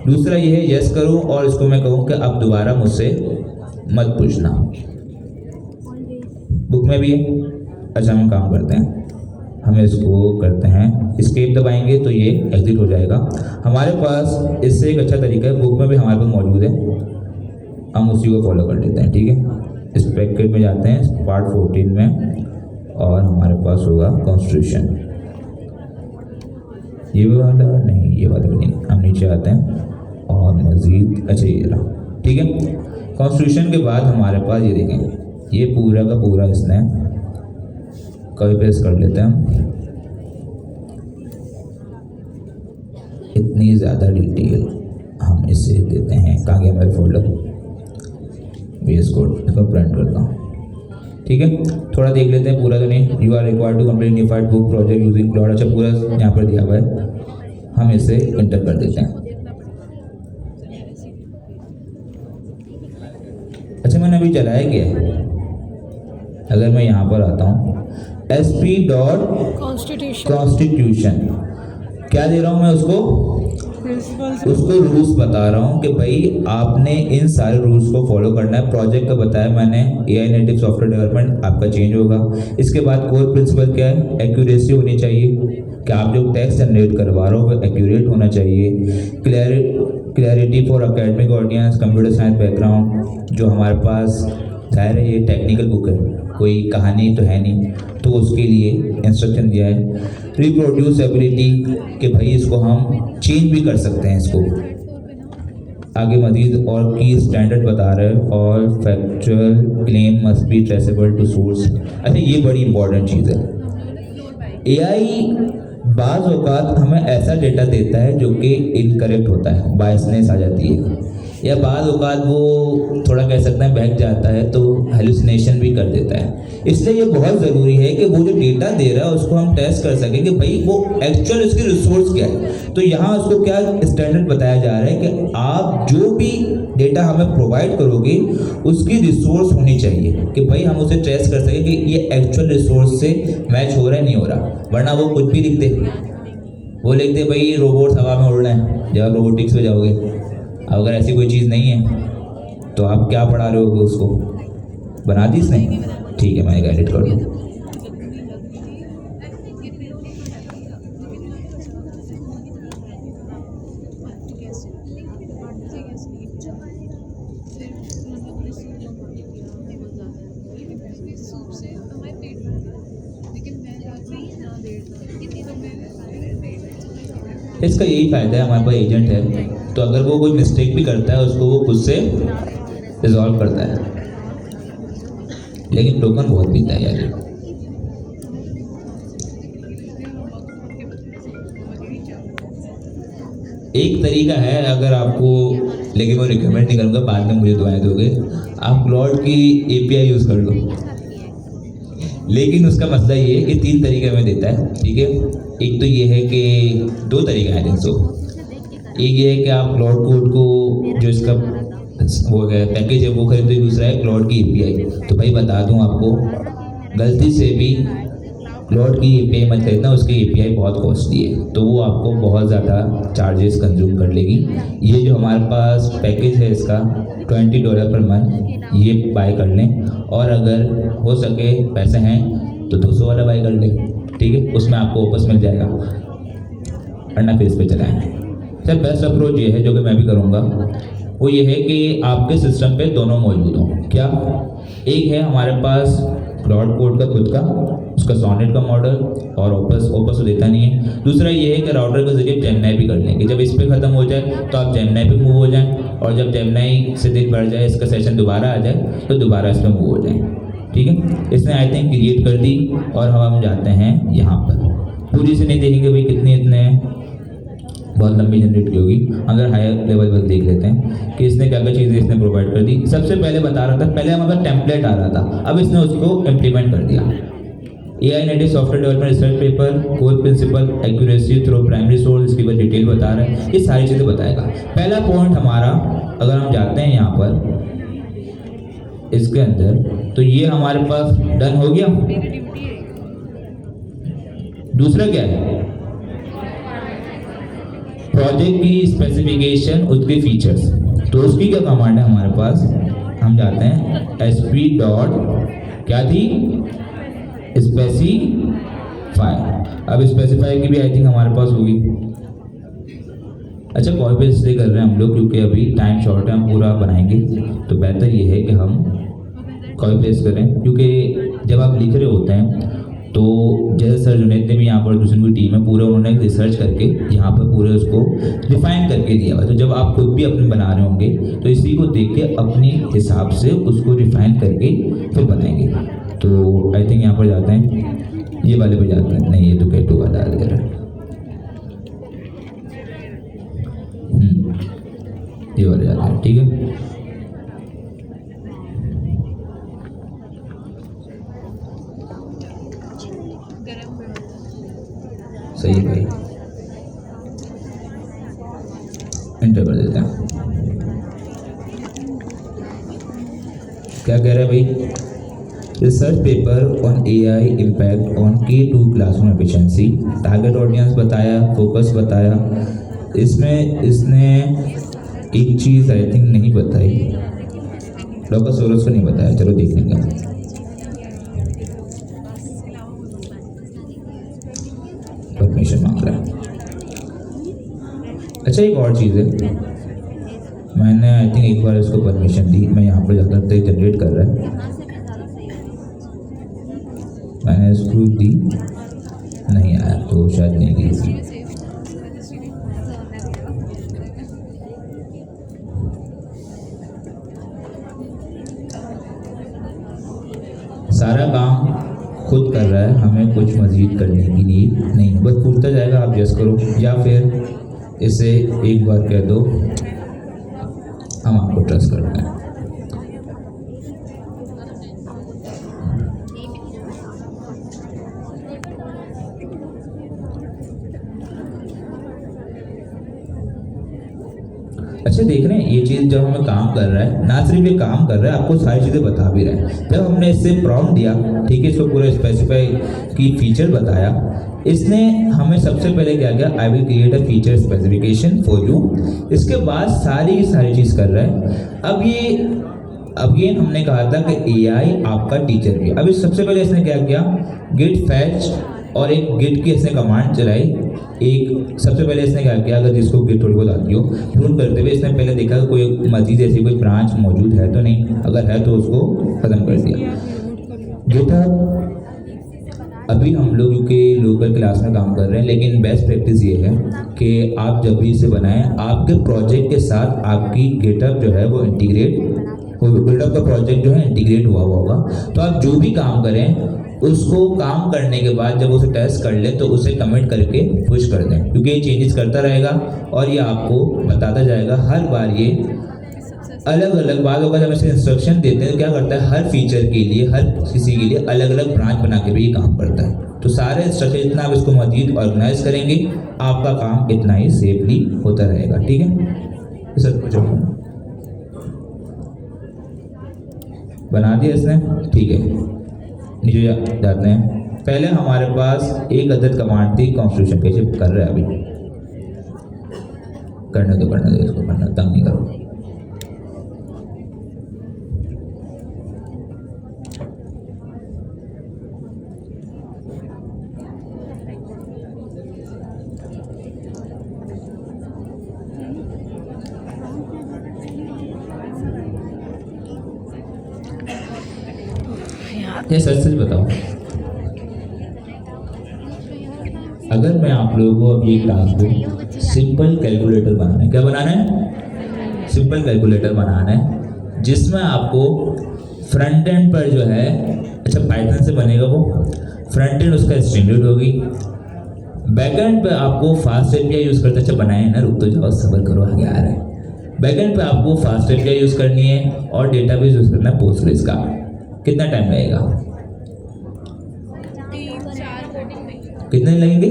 दूसरा ये है यस करूं और इसको मैं कहूं कि अब दोबारा मुझसे मत पूछना। बुक में भी है। अच्छा हम काम करते हैं, हम इसको करते हैं एस्केप दबाएंगे तो ये एग्जिट हो जाएगा। हमारे पास इससे एक अच्छा तरीका है, बुक में भी हमारे पास मौजूद है, हम उसी को फॉलो कर लेते हैं, ठीक है। इस पैकेट में जाते हैं पार्ट 14 में, और हमारे पास होगा कॉन्स्टिट्यूशन। ये वाला नहीं, ये वाला भी नहीं, हम नीचे आते हैं और मज़ीद, अच्छा ये रहा, ठीक है। कॉन्स्टिट्यूशन के बाद हमारे पास ये देखें, ये पूरा का पूरा इसने कॉपी पेस्ट कर लेते हैं हम। इतनी ज़्यादा डिटेल हम इससे देते हैं। कहाँ गया मेरा फोल्डर, बेस कोड, इसको प्रिंट करता हूँ, ठीक है। थोड़ा देख लेते हैं, पूरा तो नहीं। You are required to complete unified book project using cloud. अच्छा पूरा यहाँ पर दिया हुआ है, हम इसे इंटर कर देते हैं। अच्छा मैंने अभी चलाया क्या है, अगर मैं यहाँ पर आता हूँ SP डॉट कॉन्स्टिट्यूशन, क्या दे रहा हूँ मैं उसको रूल्स बता रहा हूँ कि भाई आपने इन सारे रूल्स को फॉलो करना है। प्रोजेक्ट का बताया मैंने, AI नेटिव सॉफ्टवेयर डेवलपमेंट आपका चेंज होगा। इसके बाद कोर प्रिंसिपल क्या है, एक्यूरेसी होनी चाहिए, कि आप जो टेक्स्ट जनरेट करवा रहे हो वो एक्यूरेट होना चाहिए। Clarity for academic audience, computer science background, जो हमारे पास जाहिर है ये टेक्निकल बुक है, कोई कहानी तो है नहीं, तो उसके लिए इंस्ट्रक्शन दिया है। रिप्रोड्यूसिबिलिटी कि भाई इसको हम चेंज भी कर सकते हैं इसको आगे मजीद, और की स्टैंडर्ड बता रहे हैं, और factual claim must be traceable to source. अच्छा ये बड़ी इंपॉर्टेंट चीज़ है, एआई बाज़ औक़ात हमें ऐसा डेटा देता है जो कि इनकरेक्ट होता है, बायसनेस आ जाती है, या बाज़ औक़ात वो थोड़ा कह सकते हैं बहक जाता है तो हेलुसिनेशन भी कर देता है। इसलिए ये बहुत ज़रूरी है कि वो जो डेटा दे रहा है उसको हम टेस्ट कर सकें कि भाई वो एक्चुअल उसकी रिसोर्स क्या है। तो यहाँ उसको क्या स्टैंडर्ड बताया जा रहा है कि आप जो भी डेटा हमें प्रोवाइड करोगे उसकी रिसोर्स होनी चाहिए कि भाई हम उसे टेस्ट कर सकें कि ये एक्चुअल रिसोर्स से मैच हो रहा है नहीं हो रहा, वरना वो कुछ भी लिख दे। वो लिख दे भाई रोबोट हवा में उड़ रहे हैं, जब आप रोबोटिक्स में जाओगे, अगर ऐसी कोई चीज़ नहीं है तो आप क्या पढ़ा रहे होगे उसको, बना दी इसने, ठीक है मैं एडिट कर दूँ। इसका यही फ़ायदा है, हमारे पास एजेंट है तो अगर वो कोई मिस्टेक भी करता है उसको वो खुद से रिजॉल्व करता है। लेकिन टोकन बहुत पीता है यार ये। एक तरीका है अगर आपको, लेकिन मैं रिकमेंड नहीं करूँगा, बाद में मुझे दुआएं दोगे, आप क्लाउड की एपीआई यूज़ कर लो। लेकिन उसका मसला ये है कि 3 तरीके में देता है, ठीक है। एक तो ये है कि 2 तरीका है सो, एक ये है कि आप क्लाउड कोड को जो इसका वो है पैकेज है वो खरीदो, दूसरा है क्लाउड की एपीआई। तो भाई बता दूं आपको, गलती से भी क्लाउड की एपीआई मत खरीदना, उसकी एपीआई बहुत कॉस्टली है, तो वो आपको बहुत ज़्यादा चार्जेस कंज्यूम कर लेगी। ये जो हमारे पास पैकेज है इसका $20 पर मंथ, ये बाय कर लें, और अगर हो सके पैसे हैं तो 200 वाला बाय कर लें, ठीक है, उसमें आपको वापस मिल जाएगा, वरना फेस पे चलाएं। सर बेस्ट अप्रोच ये है जो कि मैं भी करूँगा, वो ये है कि आपके सिस्टम पे दोनों मौजूद हों। क्या? एक है हमारे पास क्लाउड कोड का खुद का, उसका सॉनेट का मॉडल, और ओपस तो देता नहीं है। दूसरा ये है कि राउटर के जरिए जेमिनी भी कर लेंगे, जब इस पे ख़त्म हो जाए तो आप जेमिनी पे मूव हो जाएं, और जब जेमिनी से दिन बढ़ जाए, इसका सेशन दोबारा आ जाए तो दोबारा इस पर मूव हो जाएं, ठीक है। इसने आई थिंक क्रिएट कर दी, और हम जाते हैं यहाँ पर। पूरी से नहीं देखेंगे भाई कितने इतने, बहुत लंबी जनरेट की होगी, अगर हायर लेवल पर देख लेते हैं कि इसने क्या क्या चीज़ें इसने प्रोवाइड कर दी। सबसे पहले बता रहा था, पहले हमारा टेम्पलेट आ रहा था, अब इसने उसको इम्प्लीमेंट कर दिया। AI native software development research paper, core principle, accuracy through primary source, इसकी बात डिटेल बता रहा है, ये सारी चीज़ें बताएगा। पहला पॉइंट हमारा, अगर हम जाते हैं यहाँ पर इसके अंदर, तो ये हमारे पास डन हो गया। दूसरा क्या है? प्रोजेक्ट की स्पेसिफिकेशन, उसके फीचर्स। तो उसकी क्या कमांड है हमारे पास, हम जाते हैं sp डॉट क्या थी, स्पेसिफाई। अब स्पेसिफाई की भी आई थिंक हमारे पास होगी। अच्छा कॉपी पेस्ट इसलिए कर रहे हैं हम लोग क्योंकि अभी टाइम शॉर्ट है, हम पूरा बनाएंगे, तो बेहतर ये है कि हम कॉपी पेस्ट करें, क्योंकि जब आप लिख रहे होते हैं तो जैसे सर जुनैद ने भी यहाँ पर दूसरी कोई टीम है, पूरा उन्होंने रिसर्च करके यहाँ पर पूरे उसको डिफाइन करके दिया हुआ। तो जब आप खुद भी अपने बना रहे होंगे तो इसी को देख के अपने हिसाब से उसको रिफाइन करके फिर बनाएंगे। तो आई थिंक यहाँ पर जाते हैं, ये वाले पे जाते हैं, नहीं ये तो कैटो वाला आ गया, ये वाले जाते हैं, ठीक है। सही है भाई, एंटर कर देते हैं। क्या कह रहा है भाई? Research paper on AI impact on K2 classroom efficiency, target audience बताया, फोकस बताया। इसमें इसने एक चीज़ आई थिंक नहीं बताई, लोकोसोरस को नहीं बताया, चलो देख लेंगे। परमिशन मांग रहा है। अच्छा एक और चीज़ है, मैंने आई थिंक एक बार इसको परमिशन दी, मैं यहाँ पर जाकर तक जनरेट कर रहा है, मैंने इसको दी, नहीं आया तो शायद नहीं दी थी। सारा काम खुद कर कर रहा है, हमें कुछ मज़ीद करने की नीड नहीं है। बस पूछता जाएगा, आप यस करो या फिर इसे एक बार कह दो, हम आपको ट्रस्ट करते हैं। अच्छा देख रहे हैं, ये चीज़ जब हमें काम कर रहा है, ना सिर्फ ये काम कर रहा है, आपको सारी चीज़ें बता भी रहा है। जब हमने इससे प्रॉम्प्ट दिया, ठीक है, इसको पूरा स्पेसिफाई की फीचर बताया, इसने हमें सबसे पहले क्या किया, I will create a feature specification for you. इसके बाद सारी चीज़ कर रहा है। अब ये अगेन हमने कहा था कि एआई आपका टीचर भी। अब इस सबसे पहले इसने क्या किया, गिट फैच और एक गिट की इसने कमांड चलाई। एक सबसे पहले इसने क्या किया, अगर जिसको गिट थोड़ी बहुत आती हो, प्रून करते हुए इसने पहले देखा कि कोई मजीद ऐसी कोई ब्रांच मौजूद है तो नहीं, अगर है तो उसको ख़त्म कर दिया। गिटहब अभी हम लोग क्योंकि लोकल क्लास में काम कर रहे हैं, लेकिन बेस्ट प्रैक्टिस ये है कि आप जब भी इसे बनाएं, आपके प्रोजेक्ट के साथ आपकी गिटहब जो है वो इंटीग्रेट, गिटहब का प्रोजेक्ट जो है इंटीग्रेट हुआ होगा। तो आप जो भी काम करें उसको काम करने के बाद जब उसे टेस्ट कर लें तो उसे कमेंट करके पुश कर दें, क्योंकि ये चेंजेस करता रहेगा और ये आपको बताता जाएगा हर बार। ये अलग अलग बात होगा, जब इसे इंस्ट्रक्शन देते हैं तो क्या करता है, हर फीचर के लिए, हर किसी के लिए अलग अलग ब्रांच बना के भी ये काम करता है। तो सारे इंस्ट्रक्शन जितना आप इसको मजीद ऑर्गेनाइज करेंगे, आपका काम इतना ही सेफली होता रहेगा। ठीक है, सर बना दिया इसने, ठीक है, नीचे जाते हैं। पहले हमारे पास एक अदद कमांड थी कॉन्स्टिट्यूशन पे, शिफ्ट कर रहे हैं अभी, करने दो इसको, करना, तंग नहीं करो। ये सच बताओ, अगर मैं आप लोगों को अब ये टास्क दूं, सिंपल कैलकुलेटर बनाना है, क्या बनाना है, सिंपल कैलकुलेटर बनाना है, जिसमें आपको फ्रंट एंड पर जो है, अच्छा पाइथन से बनेगा वो, फ्रंट एंड उसका स्टैंडर्ड होगी, बैक एंड पे आपको फास्ट एपीआई यूज़ करते, अच्छा बनाए ना, रुक तो जाओ, सब्र करो, आगे आ रहा है। बैक एंड पे आपको फास्ट एपीआई यूज़ करनी है और डेटाबेस यूज़ करना है पोस्टग्रेस का। कितना टाइम लगेगा, 3-4 कोडिंग में कितने दिन लगेंगे,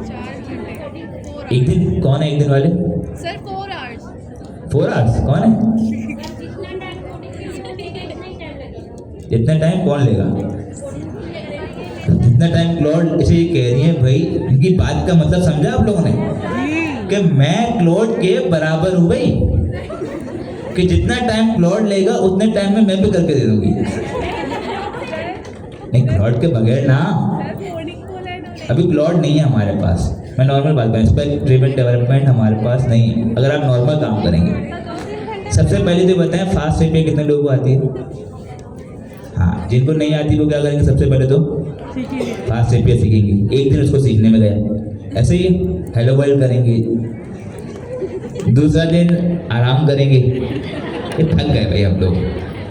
4 घंटे, एक दिन, कौन है एक दिन वाले, सर 4 आवर्स, 4 आवर्स, कौन है, इतना टाइम कौन लेगा, जितना टाइम क्लाउड, इसे ये कह रही है भाई, इनकी बात का मतलब समझा आप लोगों ने, कि मैं क्लाउड के बराबर हूँ भाई, कि जितना टाइम क्लाउड लेगा उतने टाइम में मैं भी करके दे दूंगी। नहीं, क्लाउड के बगैर ना, अभी क्लाउड नहीं है हमारे पास, मैं नॉर्मल बात करूँ, स्पेक ड्रिवन डेवलपमेंट हमारे पास नहीं है। अगर आप नॉर्मल काम करेंगे, सबसे पहले तो बताएं फास्ट एपीआई कितने लोगों को आती है, हाँ, जिनको नहीं आती वो क्या करेंगे, सबसे पहले तो फास्ट एपीआई सीखेंगे, एक दिन उसको सीखने में गया, ऐसे ही हेलो वर्ल्ड करेंगे, दूसरा दिन आराम करेंगे, ये थक गए भाई हम लोग,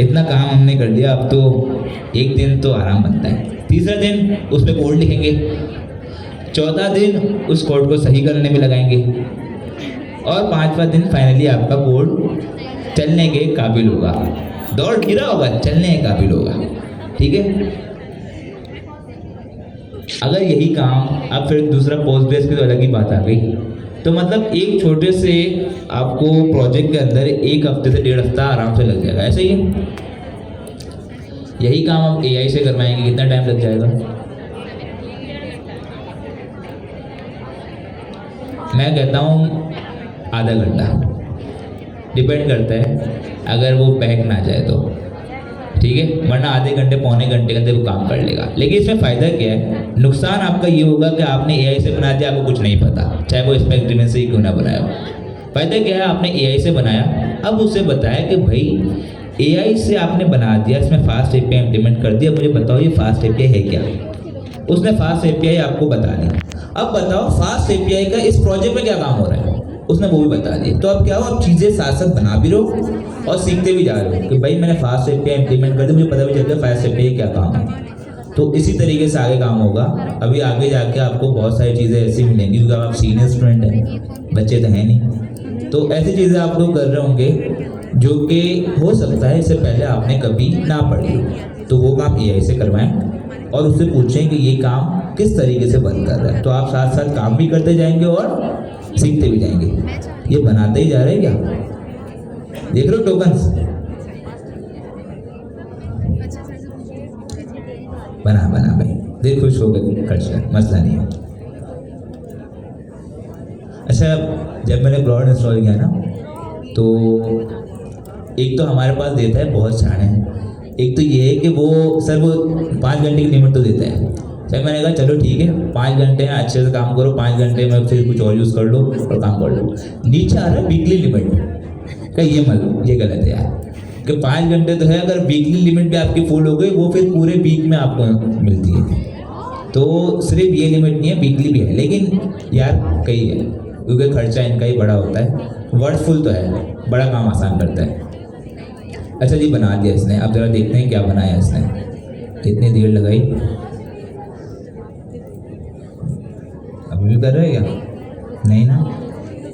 इतना काम हमने कर लिया, अब तो एक दिन तो आराम बनता है, तीसरा दिन उस पर कोड लिखेंगे, चौथा दिन उस कोड को सही करने में लगाएंगे, और 5वां दिन फाइनली आपका कोड चलने के काबिल होगा, दौड़ गिरा होगा, चलने के काबिल होगा। ठीक है, अगर यही काम, अब फिर दूसरा पोस्टग्रेस की तो अलग ही बात आ गई, तो मतलब एक छोटे से आपको प्रोजेक्ट के अंदर 1 हफ्ते से 1.5 हफ्ता आराम से लग जाएगा, ऐसे ही है। यही काम आप एआई से करवाएंगे, कितना टाइम लग जाएगा, मैं कहता हूँ आधा घंटा, डिपेंड करता है अगर वो बैक ना जाए तो, ठीक है, वरना आधे घंटे पौने घंटे के अंदर वो काम कर लेगा। लेकिन इसमें फ़ायदा क्या है, नुकसान आपका ये होगा कि आपने एआई से बना दिया, आपको कुछ नहीं पता, चाहे वो स्पेक ड्रिवन से ही क्यों ना बनाया हो। फ़ायदा क्या है, आपने एआई से बनाया, अब उसे बताया कि भाई एआई से आपने बना दिया, इसमें फास्ट एपीआई इम्प्लीमेंट कर दिया, मुझे बताओ ये फास्ट एपीआई है क्या, उसने फास्ट एपीआई आपको बता दी। अब बताओ फास्ट एपीआई का इस प्रोजेक्ट में क्या काम हो रहा है, उसने वो भी बता दिया। तो अब क्या हो, अब चीज़ें साथ साथ बना भी रहो और सीखते भी जा रहे हो कि भाई मैंने फास्ट एपीआई इम्प्लीमेंट कर दी, मुझे पता भी चल गया फास्ट एपीआई क्या काम है। तो इसी तरीके से आगे काम होगा। अभी आगे जाके आपको बहुत सारी चीज़ें ऐसी मिलेंगी क्योंकि आप सीनियर स्टूडेंट हैं, बच्चे तो हैं नहीं, तो ऐसी चीज़ें आप लोग कर रहे होंगे जो कि हो सकता है इससे पहले आपने कभी ना पढ़ी हो। तो वो काम AI से करवाएं और उससे पूछें कि ये काम किस तरीके से वर्क कर रहा है। तो आप साथ साथ काम भी करते जाएंगे और सीखते भी जाएंगे। ये बनाते ही जा रहे हैं क्या? देख रहे हो टोकन्स? बना भाई, देख खुश हो गए, खर्च कर, मसला नहीं है। अच्छा, जब मैंने क्लाउड इंस्टॉल किया ना, तो एक तो हमारे पास देता है बहुत सारे, एक तो ये है कि वो 5 घंटे की लिमिट तो देता है। जब मैंने कहा चलो ठीक है 5 घंटे हैं, अच्छे से काम करो, 5 घंटे में फिर कुछ और यूज़ कर लो और काम कर लो। नीचे आ रहा है वीकली लिमिट का, ये गलत है यार कि 5 घंटे तो है, अगर वीकली लिमिट भी आपकी फुल हो गई वो फिर पूरे वीक में आपको मिलती है। तो सिर्फ ये लिमिट नहीं है, वीकली भी है, लेकिन यार कई है क्योंकि खर्चा इनका ही बड़ा होता है। वर्डफुल तो है, बड़ा काम आसान करता है। अच्छा जी, बना दिया इसने, अब जरा देखते हैं क्या बनाया इसने। कितनी देर लगाई, अभी भी कर रहे हैं क्या? नहीं ना,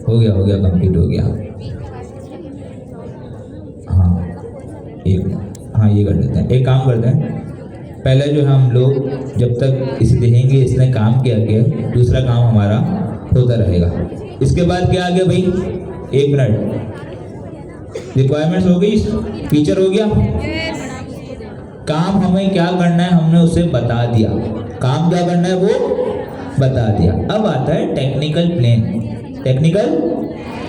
हो गया कंप्लीट हो गया। हाँ ये कर लेते हैं। एक काम करते हैं, पहले जो हम लोग जब तक इसे देखेंगे इसने काम किया क्या, दूसरा काम हमारा होता रहेगा। इसके बाद क्या आ गया भाई, 1 मिनट, रिक्वायरमेंट्स हो गई, फीचर हो गया, काम हमें क्या करना है हमने उसे बता दिया, काम क्या करना है वो बता दिया। अब आता है टेक्निकल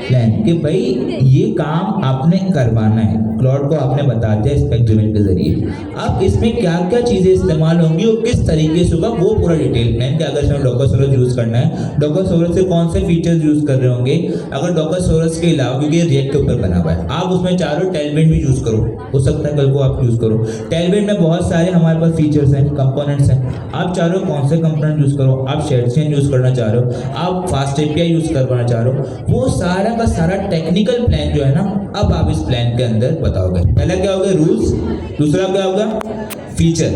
प्लान कि भाई ये काम आपने करवाना है, क्लाउड को आपने बता दिया स्पेक के जरिए। अब इसमें क्या क्या चीज़ें इस्तेमाल होंगी और किस तरीके से होगा वो पूरा डिटेल प्लान कि अगर हमें डॉकर स्टोरेज यूज़ करना है, डॉकर स्टोरेज से कौन से फीचर्स यूज़ कर रहे होंगे। अगर डॉकर स्टोरेज के अलावा, क्योंकि ये रिएक्ट के ऊपर बना हुआ है, आप उसमें चारों टेलमेंट भी यूज़ करो, हो सकता है कल को आप यूज़ करो। टेलमेंट में बहुत सारे हमारे पास फीचर्स हैं, कंपोनेंट्स हैं, आप चारों कौन से कंपोनेंट यूज़ करो। आप शेडचेन यूज़ करना चाह रहे हो, आप फास्ट API यूज़ करवाना चाह रहे हो, वो सारा का सारा टेक्निकल प्लान जो है ना, अब आप इस प्लान के अंदर बताओगे। पहला क्या होगा, रूल्स, दूसरा क्या होगा, फीचर।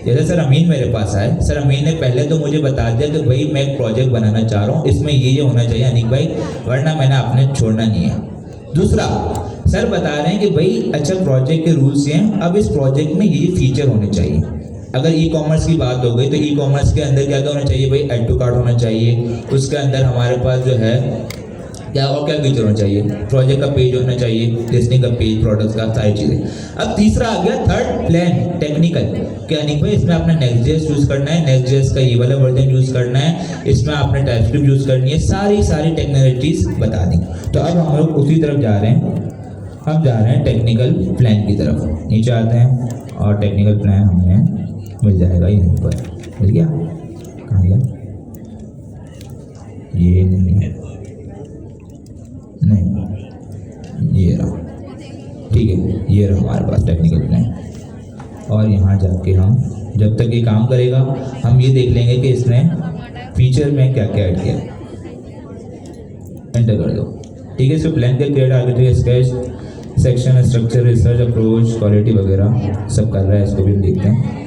जैसे सर अमीन मेरे पास आए, सर अमीन ने पहले तो मुझे बता दिया कि भाई मैं एक प्रोजेक्ट बनाना चाह रहा हूँ, इसमें ये होना चाहिए अनिक भाई, वरना मैंने आपने छोड़ना नहीं है। दूसरा, सर बता रहे हैं कि भाई अच्छा प्रोजेक्ट के रूल्स हैं, अब इस प्रोजेक्ट में ये फीचर होने चाहिए। अगर ई-कॉमर्स की बात हो गई तो ई-कॉमर्स के अंदर क्या क्या होना चाहिए भाई, ऐड टू कार्ट होना चाहिए, उसके अंदर हमारे पास जो है क्या और क्या फीचर होना चाहिए, प्रोजेक्ट का पेज होना चाहिए, लिस्टिंग का पेज, प्रोडक्ट्स का, सारी चीज़ें। अब तीसरा आ गया थर्ड प्लान टेक्निकल, क्या नहीं भाई इसमें आपने नेक्स्ट.जेएस यूज़ करना है, नेक्स्ट.जेएस का ये वाला वर्जन यूज़ करना है, इसमें आपने टाइपस्क्रिप्ट यूज़ करनी है, सारी टेक्नोलॉजीज बता दी। तो अब हम लोग उसी तरफ जा रहे हैं, हम जा रहे हैं टेक्निकल प्लान की तरफ। नीचे आते हैं और टेक्निकल प्लान हमें मिल जाएगा यहीं पर। मिल गया, कहाँ गया, ये नहीं है, नहीं ये रहा, ठीक है ये रहा हमारे पास टेक्निकल प्लान। और यहाँ जाके हम जब तक ये काम करेगा हम ये देख लेंगे कि इसने फीचर में क्या क्या ऐड किया। एंटर कर दो, ठीक है। इसको प्लान के create, architecture, sketch, section, structure, research, approach, quality वगैरह सब कर रहा है। इसको भी देखते हैं,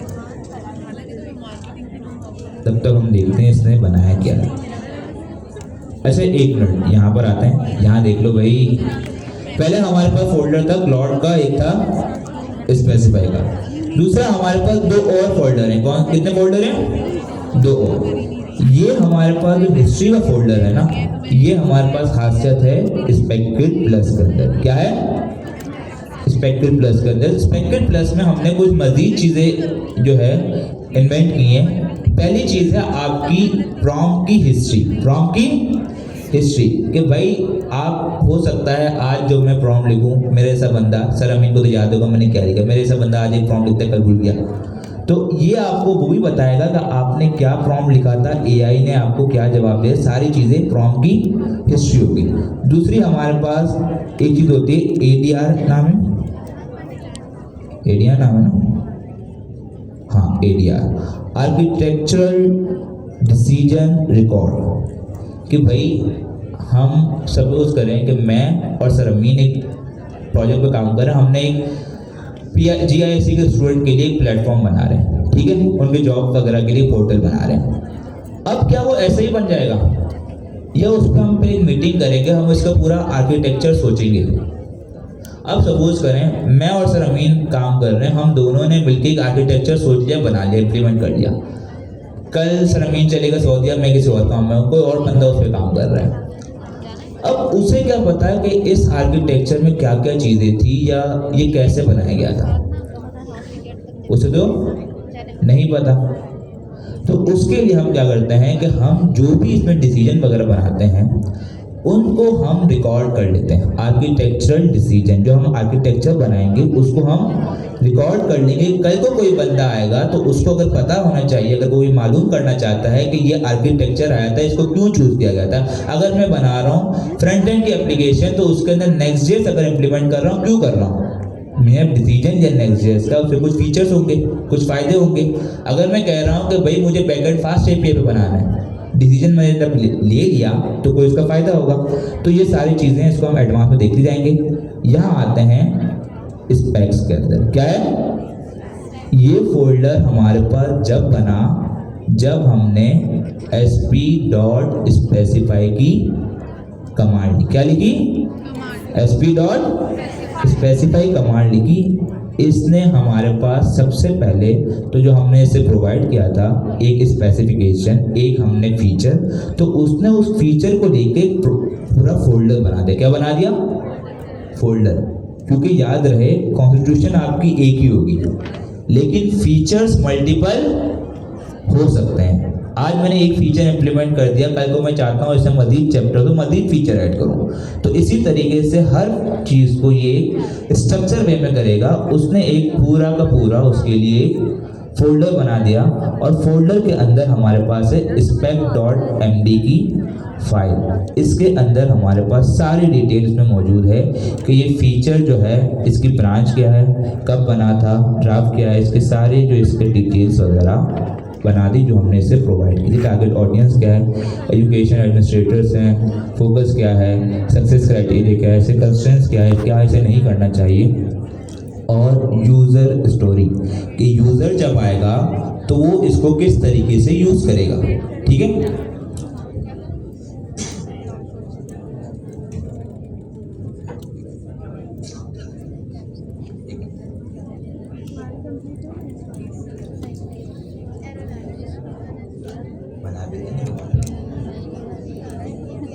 तब तक हम देखते हैं इसने बनाया क्या है। अच्छा 1 मिनट, यहाँ पर आते हैं, यहाँ देख लो भाई, पहले हमारे पास फोल्डर था क्लाउड का, एक था स्पेसिफाई का, दूसरा हमारे पास 2 और फोल्डर हैं। कौन, कितने फोल्डर हैं, 2 और। ये हमारे पास जो हिस्ट्री का फोल्डर है ना, ये हमारे पास खासियत है स्पेक्किट प्लस के अंदर। क्या है, स्पेक्किट प्लस के अंदर। स्पेक्किट प्लस में हमने कुछ मजीद चीज़ें जो है इन्वेंट की हैं। पहली चीज़ है आपकी प्रॉम्प्ट की हिस्ट्री, प्रॉम्प्ट की हिस्ट्री कि भाई आप, हो सकता है आज जो मैं प्रॉम्प्ट लिखूं, मेरे ऐसा बंदा, सर अमीन को तो याद होगा मैंने क्या लिखा, मेरे ऐसा बंदा आज एक प्रॉम्प्ट लिखते कल भूल गया, तो ये आपको वो भी बताएगा कि आपने क्या प्रॉम्प्ट लिखा था, AI ने आपको क्या जवाब दिया, सारी चीज़ें प्रॉम्प्ट की हिस्ट्री होगी। दूसरी हमारे पास एक चीज़ होती है ADR नाम है, ADR नाम है ना, हाँ ADR, आर्किटेक्चरल डिसीजन रिकॉर्ड, कि भाई हम सपोज करें कि मैं और सर अमीन एक प्रोजेक्ट पे काम कर रहे हैं, हमने एक GIS के स्टूडेंट के लिए एक प्लेटफॉर्म बना रहे हैं। ठीक है, उनके जॉब वगैरह के लिए पोर्टल बना रहे हैं। अब क्या वो ऐसे ही बन जाएगा, या उस पर हम पे एक मीटिंग करेंगे, हम इसका पूरा आर्किटेक्चर सोचेंगे। अब सपोज करें मैं और सर अमीन काम कर रहे हैं, हम दोनों ने मिलकर एक आर्किटेक्चर सोच लिया, बना लिया, इम्प्लीमेंट कर लिया। कल सर अमीन चलेगा सऊदीया, मैं किसी और काम में, कोई और बंदा उस पर काम कर रहा है। अब उसे क्या पता है कि इस आर्किटेक्चर में क्या क्या चीज़ें थी या ये कैसे बनाया गया था, उसे तो नहीं पता। तो उसके लिए हम क्या करते हैं कि हम जो भी इसमें डिसीजन वगैरह बनाते हैं उनको हम रिकॉर्ड कर लेते हैं। आर्किटेक्चरल डिसीजन जो हम आर्किटेक्चर बनाएंगे उसको हम रिकॉर्ड कर लेंगे। कल को कोई बंदा आएगा तो उसको अगर पता होना चाहिए, अगर कोई मालूम करना चाहता है कि ये आर्किटेक्चर आया था, इसको क्यों चूज किया गया था। अगर मैं बना रहा हूँ फ्रंट एंड की एप्लीकेशन तो उसके अंदर नेक्स्ट.जेएस अगर इम्प्लीमेंट कर रहा हूँ, क्यों कर रहा हूँ, मैं डिसीजन या नेक्स्ट.जेएस का, उससे कुछ फीचर्स होंगे, कुछ फायदे होंगे। अगर मैं कह रहा हूँ कि भाई मुझे बैकएंड फास्ट एपीआई पे बनाना है, डिसीजन मैंने जब ले लिया तो कोई उसका फायदा होगा। तो ये सारी चीज़ें इसको हम एडवांस में देखते जाएंगे। यहाँ आते हैं स्पेक्स के अंदर, क्या है ये फोल्डर हमारे पास जब बना, जब हमने sp.specify की कमांड, क्या लिखी, sp.specify कमांड लिखी। इसने हमारे पास सबसे पहले तो जो हमने इसे प्रोवाइड किया था एक स्पेसिफिकेशन, एक हमने फीचर, तो उसने उस फीचर को लेके पूरा फोल्डर बना दिया। क्या बना दिया, फोल्डर। क्योंकि याद रहे कॉन्स्टिट्यूशन आपकी एक ही होगी लेकिन फीचर्स मल्टीपल हो सकते हैं। आज मैंने एक फीचर इंप्लीमेंट कर दिया, कल को मैं चाहता हूँ इसमें मजीद चैप्टर तो मजीद फीचर ऐड करूँ। तो इसी तरीके से हर चीज़ को ये स्ट्रक्चर वे में करेगा। उसने एक पूरा का पूरा उसके लिए फोल्डर बना दिया और फोल्डर के अंदर हमारे पास है spec.md की फाइल। इसके अंदर हमारे पास सारी डिटेल इसमें मौजूद है कि ये फीचर जो है इसकी ब्रांच क्या है, कब बना था, ड्राफ्ट क्या है, इसके सारे जो इसके डिटेल्स वगैरह बना दी जो हमने इसे प्रोवाइड की थी। टारगेट ऑडियंस क्या है, एजुकेशन एडमिनिस्ट्रेटर्स हैं, फोकस क्या है, सक्सेस क्राइटेरिया क्या है, इसे कंस्ट्रेंट्स क्या है, क्या इसे नहीं करना चाहिए, और यूज़र स्टोरी कि यूज़र जब आएगा तो वो इसको किस तरीके से यूज़ करेगा। ठीक है,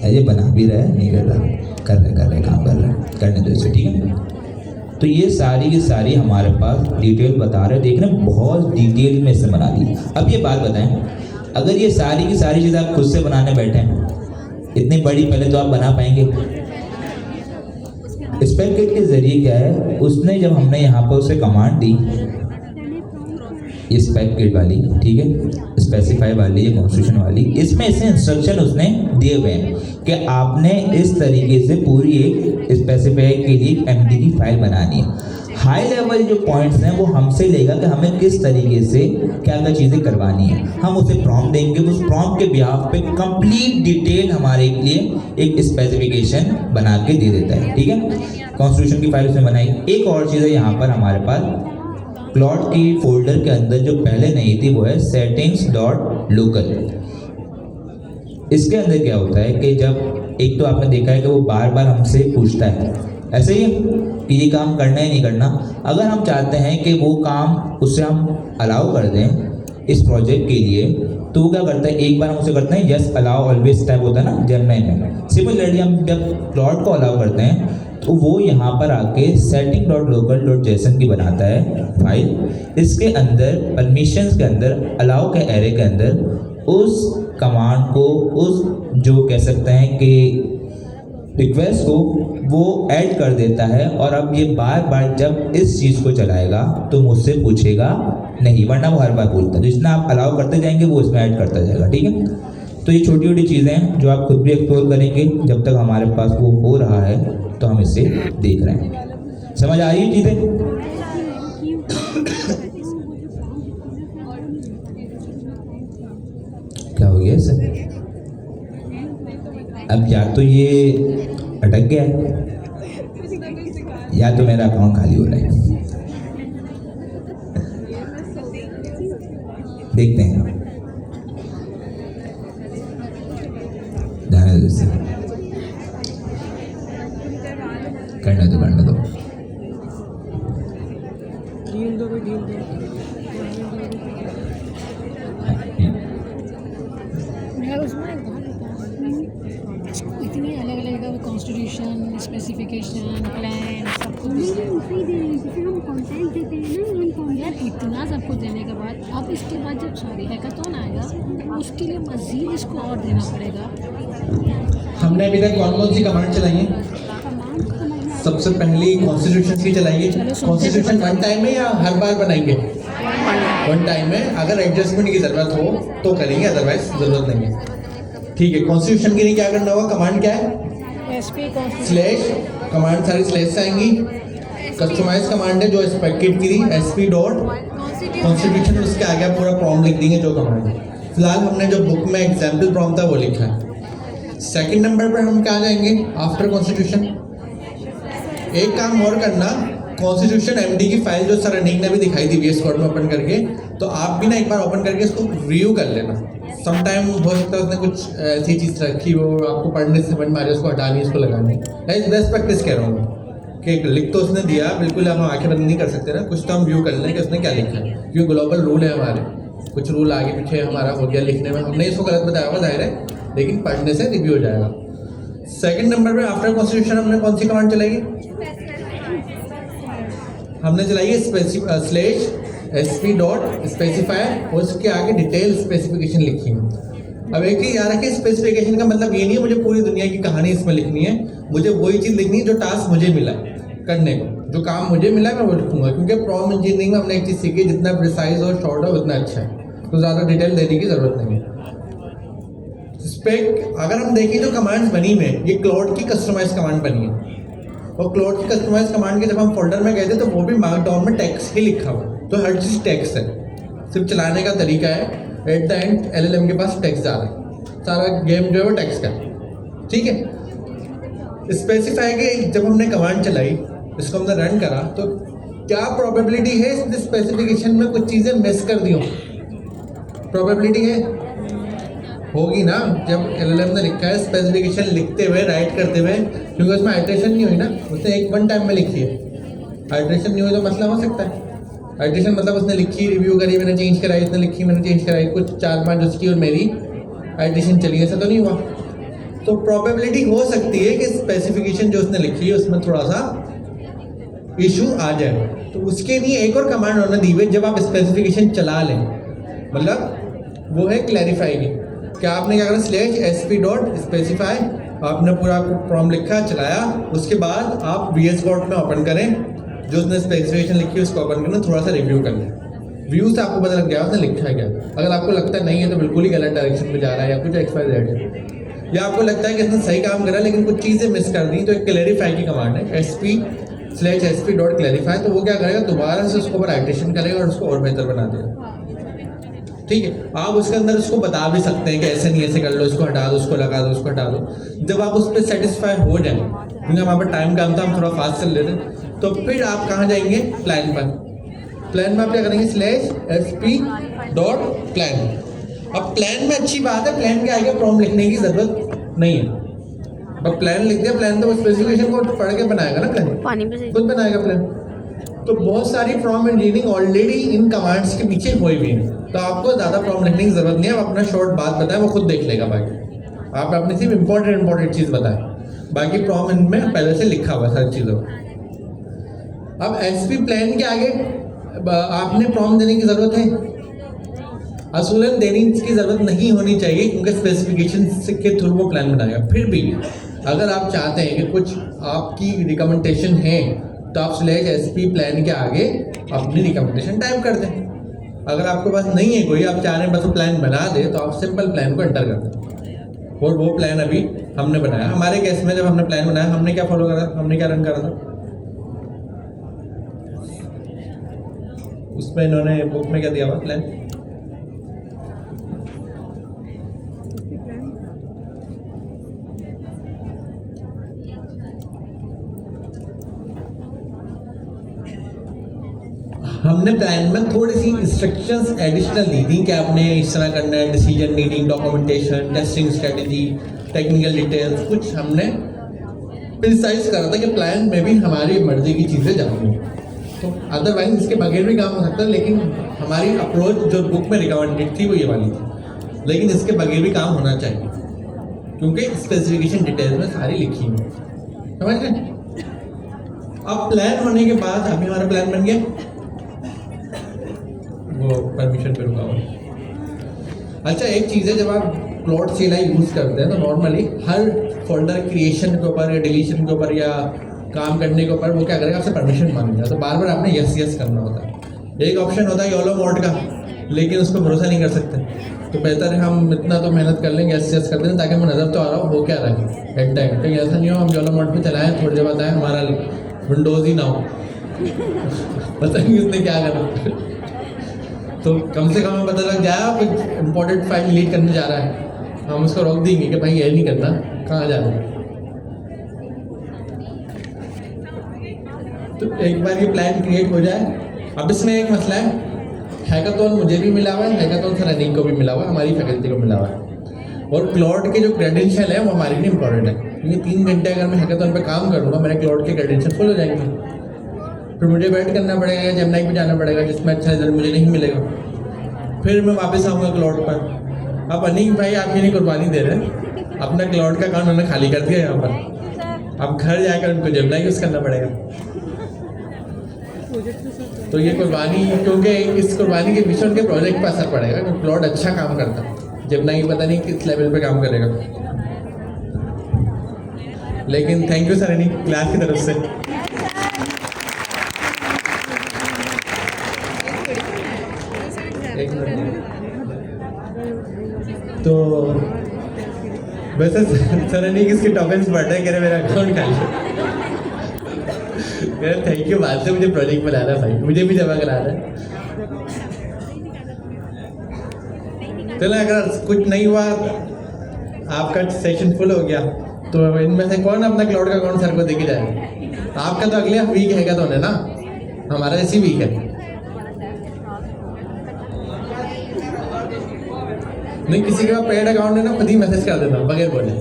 ये बना भी रहा है, नहीं कर रहा, कर रहे काम कर रहा है, करने दो इसे। ठीक है, तो ये सारी की सारी हमारे पास डिटेल बता रहे, देख रहे हैं बहुत डिटेल में इसे बना दी। अब ये बात बताएं, अगर ये सारी की सारी चीज़ आप खुद से बनाने बैठे हैं, इतनी बड़ी पहले तो आप बना पाएंगे। स्पेक किट के जरिए क्या है, उसने जब हमने यहाँ पर उसे कमांड दी स्पेक किट वाली, ठीक है, स्पेसिफाई वाली, कॉन्स्टिट्यूशन वाली, इसमें ऐसे इंस्ट्रक्शन उसने दिए हुए हैं कि आपने इस तरीके से पूरी एक स्पेसिफाई के लिए एमडी की फाइल बनानी है। हाई लेवल जो पॉइंट्स हैं वो हमसे लेगा कि हमें किस तरीके से क्या क्या चीज़ें करवानी है। हम उसे प्रॉम्प्ट देंगे, उस प्रॉम्प्ट के बिहाफ पे कंप्लीट डिटेल हमारे लिए एक स्पेसिफिकेशन बना के दे देता है। ठीक है, कॉन्स्टिट्यूशन की फाइल उसने बनाई। एक और चीज़ है यहाँ पर हमारे पास क्लॉट की फोल्डर के अंदर जो पहले नहीं थी वो है settings.local। इसके अंदर क्या होता है कि जब एक तो आपने देखा है कि वो बार बार हमसे पूछता है ऐसे ही कि ये काम करना है नहीं करना। अगर हम चाहते हैं कि वो काम उससे हम अलाउ कर दें इस प्रोजेक्ट के लिए तो वो क्या करता है, एक बार हम उसे करते हैं यस अलाउ ऑलवेज टाइप होता है ना जेमिनी में। सिमिलरली हम जब क्लॉट को अलाउ करते हैं तो वो यहाँ पर आके setting.local.json की बनाता है फाइल। इसके अंदर परमिशंस के अंदर अलाउ के एरे के अंदर उस कमांड को, उस जो कह सकते हैं कि रिक्वेस्ट को वो ऐड कर देता है। और अब ये बार बार जब इस चीज़ को चलाएगा तो मुझसे पूछेगा नहीं, वरना वो हर बार पूछता है। तो जितना आप अलाउ करते जाएंगे वो इसमें ऐड करता जाएगा। ठीक है, तो ये छोटी छोटी चीज़ें हैं जो आप खुद भी एक्सप्लोर करेंगे। जब तक हमारे पास वो हो रहा है तो हम इसे देख रहे हैं। समझ आ रही है चीज़ें? क्या हो गया सर? अब या तो ये अटक गया है या तो मेरा अकाउंट खाली हो रहा है। देखते हैं, जाने दो इसे, करने दो करने दो। यार उसमें एक बात बता, इतनी अलग अलग कॉन्स्टिट्यूशन स्पेसिफिकेशन प्लान सब कुछ फ्री दे रहे हैं जैसे हम कंटेंट देते हैं ना हम कंटेंट यार इतना सब कुछ देने के बाद अब इसके बाद जब सॉरी हैकाथॉन आएगा उसके लिए मज़ीद इसको और देना पड़ेगा। हमने अभी तक कौन कौन सी कमांड चलाई है? कमांड को समझना है। सबसे पहली कॉन्स्टिट्यूशन की चलाइए। कॉन्स्टिट्यूशन वन टाइम में या हर बार बनाएंगे? वन टाइम में। अगर एडजस्टमेंट की ज़रूरत हो तो करेंगे, अदरवाइज ज़रूरत नहीं है। ठीक है, कॉन्स्टिट्यूशन के लिए क्या करना होगा? कमांड क्या है? SP स्लैश, कमांड सारी स्लैश से आएंगी। कस्टमाइज कमांड है जो एक्सपेक्टेड की थी, SP डॉट कॉन्स्टिट्यूशन, उसके आगे आप पूरा प्रॉम्प्ट लिख देंगे जो कमांड है। फिलहाल हमने जो बुक में एग्जाम्पल प्रॉम्प्ट था वो लिखा है। सेकंड नंबर पर हम क्या जाएंगे? आफ्टर कॉन्स्टिट्यूशन एक काम और करना, कॉन्स्टिट्यूशन एमडी की फाइल जो सर अनीक ने भी दिखाई थी VS कोड में ओपन करके, तो आप भी ना एक बार ओपन करके इसको रिव्यू कर लेना। सम टाइम हो सकता है उसने कुछ ऐसी चीज़ रखी वो आपको पढ़ने से समझ में आ रही है, उसको हटानी, उसको लगानी। बेस्ट प्रैक्टिस कह रहा हूँ कि लिख तो उसने दिया, बिल्कुल हम आंखें बंद नहीं कर सकते ना, कुछ तो हम व्यू कर लें कि उसने क्या लिखा है, क्योंकि ग्लोबल रूल है हमारे, कुछ रूल आगे पीछे हमारा हो गया लिखने में, हमने इसको गलत बताया हुआ जाहिर है, लेकिन पढ़ने से रिव्यू हो जाएगा। सेकंड नंबर पे आफ्टर कॉन्स्टिट्यूशन हमने कौन सी कमांड चलाई? हमने चलाई है स्लैश SP डॉट स्पेसिफायर, और उसके आगे डिटेल स्पेसिफिकेशन लिखी है। अब एक ही याद रखिए, स्पेसिफिकेशन का मतलब ये नहीं है मुझे पूरी दुनिया की कहानी इसमें लिखनी है, मुझे वही चीज़ लिखनी है जो टास्क मुझे मिला करने को, जो काम मुझे मिला है मैं वो लिखूंगा, क्योंकि प्रॉम्प्ट इंजीनियरिंग में हमने एक चीज़ सीखी, जितना प्रिसाइज और शॉर्ट हो उतना अच्छा है, तो ज़्यादा डिटेल देने की ज़रूरत नहीं है। स्पेक अगर हम देखें जो कमांड्स बनी हुई है, ये क्लाउड की कस्टमाइज कमांड बनी है, और क्लाउड की कस्टमाइज कमांड के जब हम फोल्डर में गए थे तो वो भी मार्कडाउन में टेक्स्ट ही लिखा हुआ, तो हर चीज़ टेक्स्ट है, सिर्फ चलाने का तरीका है। एट द एंड LLM के पास टेक्स्ट आ रहा है, सारा गेम जो है वो टेक्स्ट का, ठीक है। स्पेसिफाई के जब हमने कमांड चलाई, इसको हमने रन करा, तो क्या प्रोबेबिलिटी है इस स्पेसिफिकेशन में कुछ चीज़ें मिस कर दी हो? प्रोबेबिलिटी है, होगी ना। जब LLM ने लिखा है स्पेसिफिकेशन लिखते हुए, राइट करते हुए, क्योंकि उसमें आइट्रेशन नहीं हुई ना, उसने एक वन टाइम में लिखी है, आइट्रेशन नहीं हुई तो मसला हो सकता है। आइट्रेशन मतलब उसने लिखी, रिव्यू करी, मैंने चेंज कराई, उसने लिखी, मैंने चेंज कराई, कुछ 4-5 उसकी और मेरी आइट्रेशन चली, ऐसा तो नहीं हुआ। तो प्रोबेबिलिटी हो सकती है कि स्पेसिफिकेशन जो उसने लिखी है उसमें थोड़ा सा इशू आ जाए, तो उसके लिए एक और कमांड उन्होंने दी हुई, जब आप स्पेसिफिकेशन चला लें, मतलब वो है क्लैरिफाई की। क्या आपने क्या करा? स्लैश SP डॉट स्पेसिफाई, आपने पूरा प्रॉम्प्ट लिखा, चलाया, उसके बाद आप VS कोड में ओपन करें, जो उसने स्पेसिफिकेशन लिखी है उसको ओपन करना, थोड़ा सा रिव्यू कर लें, व्यू से आपको पता लग गया उसने लिखा है क्या। अगर आपको लगता है नहीं है तो बिल्कुल ही गलत डायरेक्शन में जा रहा है, या कुछ XYZ है, या आपको लगता है कि इसने सही काम करा लेकिन कुछ चीज़ें मिस कर दी, तो एक क्लैरिफाई की कमांड है, SP डॉट क्लैरिफाई, तो वो क्या करेगा? दोबारा से उसको आइट्रेशन करेगा और उसको और बेहतर बना देगा, ठीक है। आप उसके अंदर उसको बता भी सकते हैं कि ऐसे नहीं ऐसे कर लो, इसको हटा दो, उसको लगा दो, उसको हटा दो। जब आप उस पर सेटिस्फाई हो जाए, क्योंकि हमारे पास टाइम कम था, हम थोड़ा फास्ट चल लेते हैं, तो फिर आप कहाँ जाएंगे? प्लान पर। प्लान में आप क्या करेंगे? Slash SP dot plan. अब प्लान में अच्छी बात है, प्लान के आगे प्रॉम्प्ट लिखने की जरूरत नहीं है, अब प्लान लिख दिया, प्लान तो स्पेसिफिकेशन को पढ़ के बनाएगा ना, प्लान खुद बनाएगा प्लान। तो बहुत सारी prompt engineering already in commands के पीछे हुई हुई है, तो आपको ज़्यादा प्रॉम्प्ट लिखने की जरूरत नहीं है, आप अपना शॉर्ट बात बताएं, वो खुद देख लेगा, बाकी आप अपनी सिर्फ इंपॉर्टेंट चीज़ बताएं, बाकी प्रॉम्प्ट इनमें पहले से लिखा हुआ है सारी चीज़ों। अब SP प्लान के आगे आपने प्रॉम्प्ट देने की ज़रूरत है? असूलन देने की ज़रूरत नहीं होनी चाहिए, क्योंकि स्पेसिफिकेशन के थ्रू वो प्लान बनाएगा। फिर भी अगर आप चाहते हैं कि कुछ आपकी रिकमेंडेशन है, तो आप स्लैश SP प्लान के आगे अपनी रिकमेंडेशन टाइप कर दें। अगर आपके पास नहीं है कोई, आप चाह रहे हैं बस वो प्लान बना दे, तो आप सिंपल प्लान को एंटर कर दें, और वो प्लान अभी हमने बनाया। हमारे केस में जब हमने प्लान बनाया, हमने क्या फॉलो करा, हमने क्या रन करा था, उसमें इन्होंने बुक में क्या दिया हुआ प्लान, हमने हमने प्लान में थोड़ी सी इंस्ट्रक्शंस एडिशनल दी थी कि आपने इस तरह करना है, decision meeting, documentation, testing strategy, technical details, कुछ हमने प्रिसाइज करा था कि प्लान में भी हमारी मर्जी की चीज़ें जाती हैं। तो अदरवाइज इसके बगैर भी काम हो सकता है, लेकिन हमारी अप्रोच जो बुक में रिकमेंडेड थी वो ये वाली थी, लेकिन इसके बगैर भी काम होना चाहिए क्योंकि स्पेसिफिकेशन डिटेल्स में सारी लिखी है, समझ रहे? अब प्लान होने के बाद अभी हमारा प्लान बन गया, वो परमिशन पे रुका हुआ। अच्छा, एक चीज़ है, जब आप प्लॉट CLI यूज़ करते हैं तो नॉर्मली हर फोल्डर क्रिएशन के ऊपर या डिलीशन के ऊपर या काम करने के ऊपर वो क्या करेगा, आपसे परमिशन मांगेगा, तो बार बार आपने यस करना होता है। एक ऑप्शन होता है YOLO मोड का, लेकिन उस पर भरोसा नहीं कर सकते, तो बेहतर है हम इतना तो मेहनत कर लेंगे, यस कर दें, ताकि हमें नज़र तो आ रहा हो क्या रहा है एट टाइम। तो ऐसा नहीं हो हम YOLO मोड पे चलाएं, थोड़ी देर बाद आए हमारा विंडोज़ ही ना हो, पता नहीं उसने क्या करा। तो कम से कम हमें पता लग जाए आप इम्पोर्टेंट फाइल डिलीट करने जा रहा है, हम उसको रोक देंगे कि भाई ये नहीं करना, कहाँ जा रहा है। तो एक बार ये प्लान क्रिएट हो जाए, अब इसमें एक मसला है, हैकाथॉन मुझे भी मिला हुआ है, हैकाथॉन सर अनिक को भी मिला हुआ है, हमारी फैकल्टी को मिला हुआ है, और क्लाउड के जो क्रेडेंशियल है वो हमारे लिए इंपॉर्टेंट है, क्योंकि 3 घंटे अगर मैं हैकाथॉन पे काम करूँगा मेरे क्लाउड के क्रेडेंशियल फुल हो जाएंगे, फिर मुझे वेट करना पड़ेगा, जेमिनी पे जाना पड़ेगा जिसमें अच्छा रिजल्ट मुझे नहीं मिलेगा, फिर मैं वापस आऊँगा क्लाउड पर। अब अनिक भाई आप ये नहीं कुर्बानी दे रहे हैं, अपना क्लाउड का अकाउंट उन्होंने खाली कर दिया यहाँ पर, अब घर जाकर उनको जेमिनी यूज़ करना पड़ेगा। तो ये कुर्बानी, क्योंकि इस कुर्बानी के पीछे उनके प्रोजेक्ट पर असर पड़ेगा, क्योंकि क्लाउड अच्छा काम करता है, जेमिनी पता नहीं किस लेवल पे काम करेगा। लेकिन thank you sir Anik class की तरफ से। एक मिनट, तो वैसे सर अनिक इसके टॉपिक्स पढ़ रहे, कह रहे मेरा अकाउंट खाली, थैंक यू, बाद से मुझे प्रोजेक्ट बनाना भाई, मुझे भी जमा कराना है। चलो अगर कुछ नहीं हुआ, आपका सेशन फुल हो गया, तो इनमें से कौन अपना क्लाउड का अकाउंट सर को देके जाएगा? आपका तो अगले वीक हैगा तो है ना, हमारा इसी वीक है। नहीं, किसी के पास पेड अकाउंट है ना, खुद ही मैसेज कर देता हूँ बगैर बोले।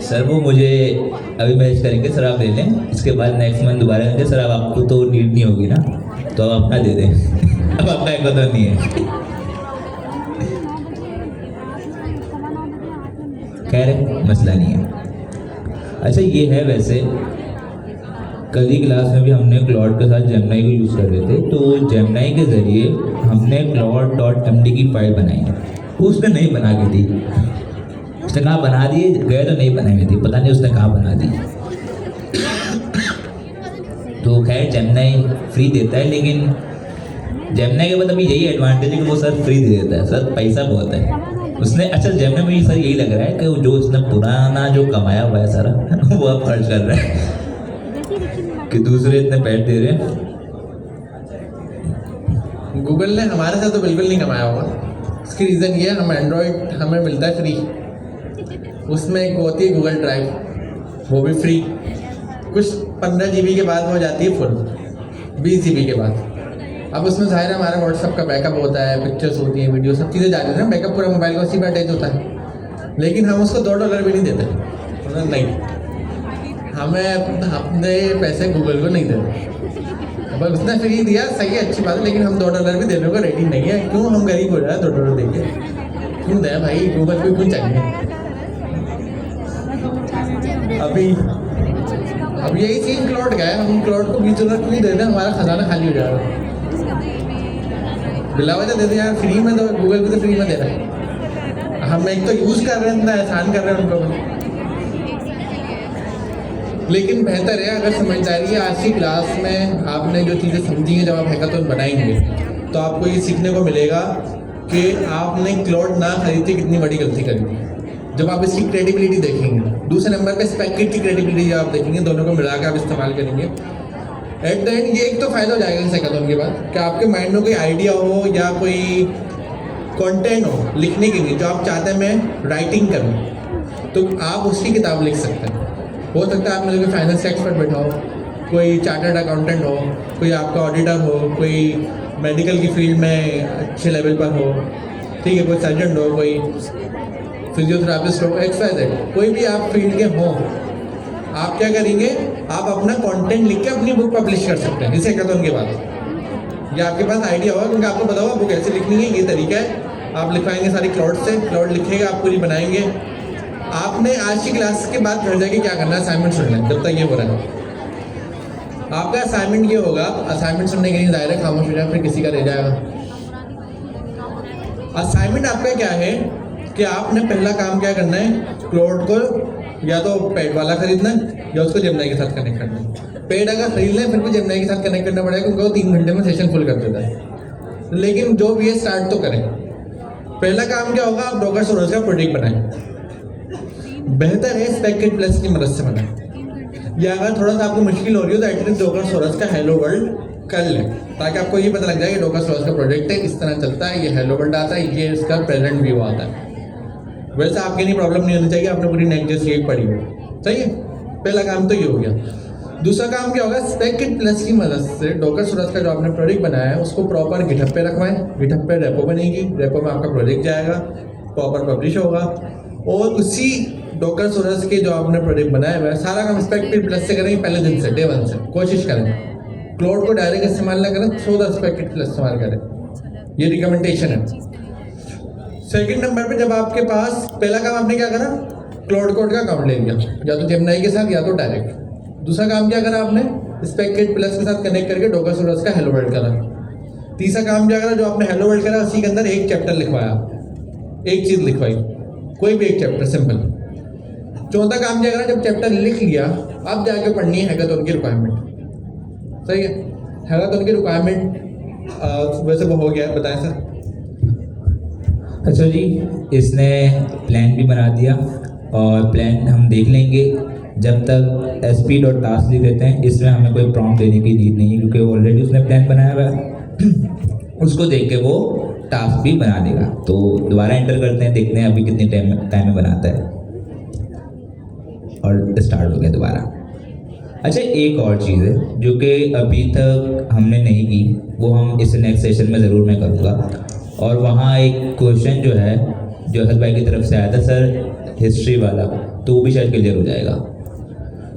सर वो मुझे अभी मैसेज करेंगे, सर आप ले लें, इसके बाद नेक्स्ट मंथ दोबारा करेंगे, सर अब आपको तो नीड नहीं होगी ना, तो आप अपना दे दें, अब आपका एक तो नहीं है। खैर मसला नहीं है। अच्छा ये है, वैसे कल ही क्लास में भी हमने क्लाउड के साथ जेमिनी को यूज़ कर रहे थे, तो जेमिनी के ज़रिए हमने cloud.md की फाइल बनाई है, उसने नहीं बना के दी, उसने कहा बना दिए गए तो नहीं बनाई थी, पता नहीं उसने कहाँ बना दी। तो खैर जेमिनी फ्री देता है, लेकिन जेमिनी के बाद अभी यही एडवांटेज है कि वो सर फ्री दे देता है, सर पैसा बहुत है उसने। अच्छा जेमिनी में सर यही लग रहा है कि जो उसने पुराना जो कमाया हुआ है सारा वो अब खर्च कर रहा है कि दूसरे इतने पैसे दे रहे हैं। गूगल ने हमारे साथ तो बिल्कुल नहीं कमाया होगा, इसकी रीज़न ये है, हम एंड्रॉयड हमें मिलता है फ्री, उसमें एक होती है गूगल ड्राइव, वो भी फ्री, कुछ 15 GB के बाद हो जाती है फुल, 20 GB के बाद। अब उसमें ज़ाहिर है हमारा व्हाट्सअप का बैकअप होता है, पिक्चर्स होती हैं, वीडियो, सब चीज़ें जाती हैं, बैकअप पूरा मोबाइल का उसी पर अटैच होता है, लेकिन हम उसको $2 भी नहीं देते, नहीं, हमें अपने पैसे गूगल को नहीं देते। अब उसने फ्री दिया सही है, अच्छी बात है, लेकिन हम $2 भी देने को रेडी नहीं है। क्यों? हम गरीब हो जाए $2 देंगे, क्यों दें भाई, गूगल को क्यों चाहिए। अब यही चीज़ क्लाउड का है, हम क्लाउड को $20 क्यों दे दें, हमारा खजाना खाली हो जाएगा। बिला वजह दे दें यार, फ्री में, तो गूगल को तो फ्री में दे रहा है, हम एक तो यूज़ कर रहे हैं, इतना एहसान कर रहे हैं उनको। लेकिन बेहतर है अगर समझदारी है, आज की क्लास में आपने जो चीज़ें समझी हैं, जब आप हैकाथॉन बनाएंगे तो आपको ये सीखने को मिलेगा कि आपने क्लाउड ना खरीदते कितनी बड़ी गलती करी। जब आप इसकी क्रेडिबिलिटी देखेंगे, दूसरे नंबर पे स्पेककिट की क्रेडिबिलिटी जब आप देखेंगे, दोनों को मिला के आप इस्तेमाल करेंगे, एट द एंड ये एक तो फ़ायदा हो जाएगा इस हैकाथॉन के बाद कि आपके माइंड में कोई आइडिया हो या कोई कंटेंट हो लिखने के लिए, जो आप चाहते हैं मैं राइटिंग करूँ, तो आप उसकी किताब लिख सकते हैं। हो सकता है आप मेरे को फाइनेंस एक्सपर्ट बैठाओ, कोई चार्टर्ड अकाउंटेंट हो, कोई आपका ऑडिटर हो, कोई मेडिकल की फील्ड में अच्छे लेवल पर हो, ठीक है, कोई सर्जन हो, कोई फिजियोथेरापिस्ट हो, XYZ, कोई भी आप फील्ड के हो, आप क्या करेंगे, आप अपना कंटेंट लिख के अपनी बुक पब्लिश कर सकते हैं इस हैकाथॉन के बाद। या आपके पास आइडिया होगा क्योंकि आपको बताओ बुक कैसे लिखनी है, ये तरीका है, आप लिखवाएंगे सारी क्लाउड से, क्लाउड लिखेगा, आप पूरी बनाएंगे। आपने आज की क्लास के बाद घर जाके क्या करना है, असाइनमेंट सुन लें जब तक ये हो रहा है। आपका असाइनमेंट ये होगा, असाइनमेंट सुनने के लिए डायरेक्ट खामोश हो जाए, फिर किसी का रह जाएगा। असाइनमेंट आपका क्या है कि आपने पहला काम क्या करना है, क्लाउड को या तो पेड वाला खरीदना है या उसको जेमिनी के साथ कनेक्ट करना है। पेड अगर खरीद लें फिर भी जेमिनी के साथ कनेक्ट करना पड़ेगा क्योंकि वो 3 घंटे में सेशन फुल कर देता है। लेकिन जो भी है स्टार्ट तो करें। पहला काम क्या होगा, आप डॉकर सोरस का प्रोजेक्ट बनाएं। बेहतर है स्पेक प्लस की मदद से बनाएं, या अगर थोड़ा सा आपको मुश्किल हो रही हो तो एटलीस्ट डॉकर सोरस का हेलो वर्ल्ड कर लें, ताकि आपको ये पता लग जाए कि डॉकर सोरस का प्रोजेक्ट है, इस तरह चलता है, ये हेलो वर्ल्ड आता है, ये इसका प्रेजेंट व्यू आता है। वैसे आपके लिए प्रॉब्लम नहीं होनी चाहिए, आपने पूरी नेक्स्ट जैसी एक पढ़ी हो, सही है। पहला काम तो ये हो गया। दूसरा काम क्या होगा, स्पेक प्लस की मदद से डॉकर सोरस का जो आपने प्रोजेक्ट बनाया है उसको प्रॉपर गिटहब पे रखवाएं। गिटहब पे रेपो बनेगी, रेपो में आपका प्रोजेक्ट जाएगा, प्रॉपर पब्लिश होगा, और उसी डॉकर सोरस के जो आपने प्रोजेक्ट बनाया हुआ है सारा काम स्पेक प्लस से करेंगे पहले दिन से, डे 1 से। कोशिश करें क्लाउड को डायरेक्ट इस्तेमाल ना करें, 100 स्पेक प्लस इस्तेमाल करें, ये रिकमेंडेशन है। सेकंड नंबर पे जब आपके पास पहला काम आपने क्या करा, क्लाउड कोड का अकाउंट ले लिया, या तो जेमिनी के साथ या तो डायरेक्ट। दूसरा काम क्या करा आपने, स्पेक प्लस के साथ कनेक्ट करके डॉकर सोरस का हेलो वर्ल्ड करा। तीसरा काम क्या करा, जो आपने हेलो वर्ल्ड करा उसी के अंदर एक चैप्टर लिखवाया, एक चीज़ लिखवाई, कोई भी एक चैप्टर, सिंपल। चौथा काम क्या करा, जब चैप्टर लिख लिया अब जाके पढ़नी है हैकाथॉन की रिक्वायरमेंट, सही है। हैकाथॉन की रिक्वायरमेंट वैसे वो हो गया, बताएं सर। अच्छा जी, इसने प्लान भी बना दिया और प्लान हम देख लेंगे जब तक sp.task लिख देते हैं। इसमें हमें कोई प्रॉम्प्ट देने की नीड नहीं है क्योंकि ऑलरेडी उसने प्लान बनाया हुआ है। उसको देख के वो टास्क भी बना देगा। तो दोबारा एंटर करते हैं, देखते हैं अभी कितने टाइम में बनाता है, और स्टार्ट हो गया दोबारा। अच्छा, एक और चीज़ है जो कि अभी तक हमने नहीं की, वो हम इस नेक्स्ट सेशन में ज़रूर मैं करूँगा। और वहाँ एक क्वेश्चन जो है जो अहद भाई की तरफ से आया था सर, हिस्ट्री वाला, तो वो भी शायद क्लियर हो जाएगा।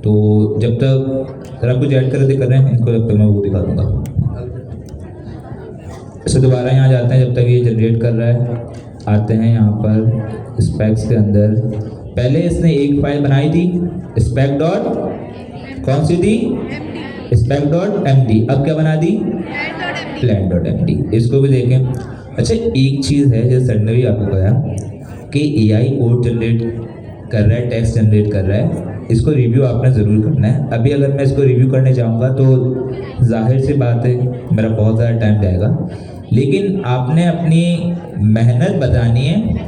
तो जब तक सर आप कुछ ऐड कर रहे हैं इनको, जब तक मैं वो दिखा दूँगा। अच्छा, दोबारा यहाँ जाते हैं, जब तक ये जनरेट कर रहा है आते हैं यहाँ पर स्पेक्स के अंदर। पहले इसने एक फाइल बनाई थी स्पेक डॉट, कौन सी थी, स्पेक डॉट md। अब क्या बना दी, प्लान डॉट md। इसको भी देखें। अच्छा, एक चीज़ है जैसे सर ने भी आपको कहा कि AI कोड जनरेट कर रहा है, टेक्स्ट जनरेट कर रहा है, इसको रिव्यू आपने ज़रूर करना है। अभी अगर मैं इसको रिव्यू करने जाऊँगा तो जाहिर सी बात है मेरा बहुत ज़्यादा टाइम जाएगा, लेकिन आपने अपनी मेहनत बतानी है,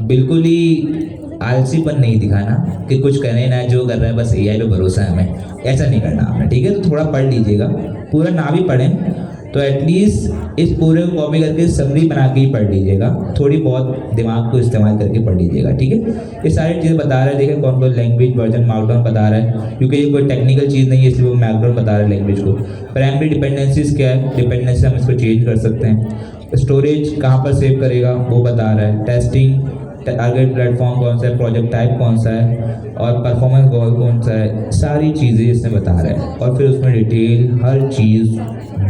बिल्कुल ही आलसीपन नहीं दिखाना कि कुछ करें ना, जो कर रहे हैं बस AI पे भरोसा है हमें, ऐसा नहीं करना आपने, ठीक है। तो थोड़ा पढ़ लीजिएगा, पूरा ना भी पढ़ें तो एटलीस्ट इस पूरे को कॉपी करके समरी बना के ही पढ़ लीजिएगा, थोड़ी बहुत दिमाग को इस्तेमाल करके पढ़ लीजिएगा, ठीक है। ये सारी चीज़ें बता रहा है, देखें कौन कौन लैंग्वेज वर्जन मार्कडाउन बता रहा है, क्योंकि ये कोई टेक्निकल चीज़ नहीं है इसलिए वो मार्कडाउन बता रहा है लैंग्वेज को। प्राइमरी डिपेंडेंसीज क्या है, डिपेंडेंसी हम इसको चेंज कर सकते हैं। स्टोरेज कहाँ पर सेव करेगा वो बता रहा है। टेस्टिंग, टारगेट प्लेटफॉर्म कौन सा है, प्रोजेक्ट टाइप कौन सा है, और परफॉर्मेंस गोल कौन सा है, सारी चीज़ें इसने बता रहा है। और फिर उसमें डिटेल, हर चीज़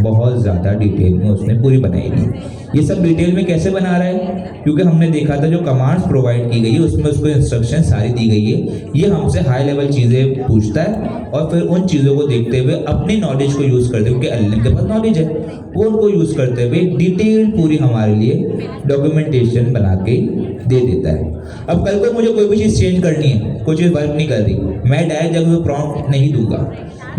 बहुत ज़्यादा डिटेल में उसने पूरी बनाई थी। ये सब डिटेल में कैसे बना रहा है, क्योंकि हमने देखा था जो कमांड्स प्रोवाइड की गई है उसमें उसको इंस्ट्रक्शन सारी दी गई है। ये हमसे हाई लेवल चीज़ें पूछता है और फिर उन चीज़ों को देखते हुए अपनी नॉलेज को यूज़ करते हुए, क्योंकि LLM के पास नॉलेज है, वो उनको यूज़ करते हुए डिटेल पूरी हमारे लिए डॉक्यूमेंटेशन बना के दे देता है। अब कल को मुझे कोई भी चीज़ चेंज करनी है, कोई चीज़ वर्क नहीं कर रही, मैं डायरेक्ट जगह प्रॉम्प्ट नहीं दूंगा।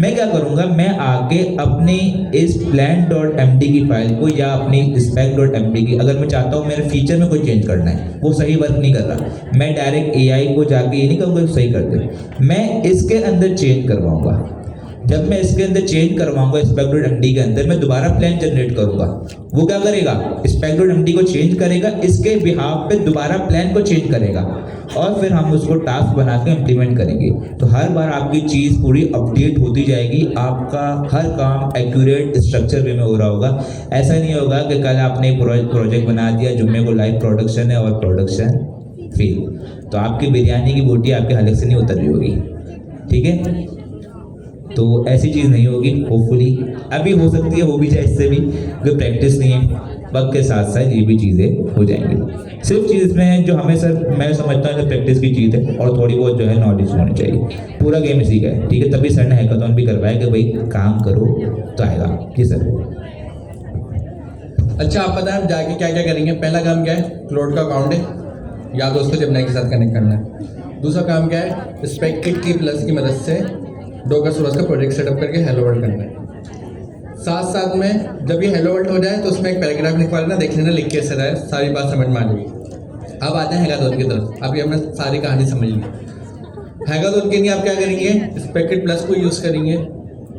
मैं क्या करूंगा, मैं आके अपनी इस plan.md की फाइल को या अपनी spec.md की, अगर मैं चाहता हूँ मेरे फीचर में कोई चेंज करना है, वो सही वर्क नहीं कर रहा, मैं डायरेक्ट AI को जाके ये नहीं कहूँगा सही कर दे, मैं इसके अंदर चेंज करवाऊंगा। जब मैं इसके अंदर चेंज करवाऊंगा स्पेक्ट्रोड एमडी के अंदर, मैं दोबारा प्लान जनरेट करूंगा। वो क्या करेगा, स्पेक्ट्रोड एमडी को चेंज करेगा, इसके बिहाफ पे दोबारा प्लान को चेंज करेगा और फिर हम उसको टास्क बना के इम्प्लीमेंट करेंगे। तो हर बार आपकी चीज़ पूरी अपडेट होती जाएगी, आपका हर काम एक्यूरेट स्ट्रक्चर वे में हो रहा होगा। ऐसा नहीं होगा कि कल आपने प्रोजेक्ट बना दिया, जुम्मे को लाइव प्रोडक्शन है और प्रोडक्शन फेल, तो आपकी बिरयानी की बोटी आपके हलक से नहीं उतर रही होगी। ठीक है, तो ऐसी चीज़ नहीं होगी। होपफुली अभी हो सकती है, हो भी जाए इससे भी, जो प्रैक्टिस नहीं है, वक्त के साथ साथ ये भी चीज़ें हो जाएंगी। सिर्फ चीज़ इसमें है जो हमें सर, मैं समझता हूँ जो प्रैक्टिस की चीज़ है और थोड़ी बहुत जो है नॉलेज होनी चाहिए। पूरा गेम इसी का है, ठीक है। तभी सर ने हैकाथॉन भी करवाया कि भाई काम करो तो आएगा। जी सर। अच्छा, आप बताएं जाके क्या क्या करेंगे। पहला काम क्या है, क्लाउड का अकाउंट है या तो उसको जेमिनी के साथ कनेक्ट करना है। दूसरा काम क्या है, स्पेककिट की प्लस की मदद से डॉकर सोरस का प्रोजेक्ट सेटअप करके हेलो वर्ल्ड करना है। साथ साथ में जब ये हेलो वर्ल्ड हो जाए तो उसमें एक पैराग्राफ लिखवा लेना, देख लेना लिख के ऐसे रहा है, सारी बात समझ में आ जाएगी। अब आते हैं हैकाथॉन की तरफ। आप ये हमने सारी कहानी समझ ली। हैकाथॉन के लिए आप क्या करेंगे, स्पेककिट प्लस को यूज़ करेंगे,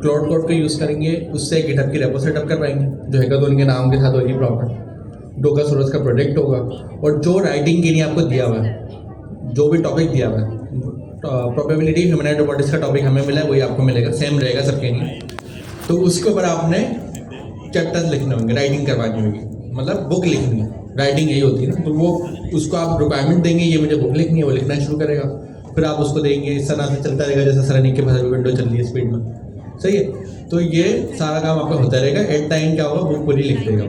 क्लाउड कोड को यूज़ करेंगे, उससे गिटहब की रेपो सेटअप करवाएंगे जो हैकाथॉन के नाम के साथ होगी प्रॉपर। डॉकर सोरस का प्रोजेक्ट होगा और जो राइटिंग के लिए आपको दिया हुआ है, जो भी टॉपिक दिया हुआ है, प्रोबेबिलिटी ह्यूमनॉइड रोबोटिक्स का टॉपिक हमें मिला है, वही आपको मिलेगा, सेम रहेगा सबके लिए। तो उसके ऊपर आपने चैप्टर्स लिखने होंगे, राइटिंग करवानी होगी, मतलब बुक लिखनी है। राइटिंग यही होती है ना, तो वो उसको आप रिक्वायरमेंट देंगे, ये मुझे बुक लिखनी है, वो लिखना शुरू करेगा। फिर आप उसको देंगे, इस तरह से चलता रहेगा जैसे सरनी के पास विंडो चल रही है स्पीड में, सही है। तो ये सारा काम आपका होता रहेगा। एट टाइम क्या होगा, बुक पूरी लिख देगा।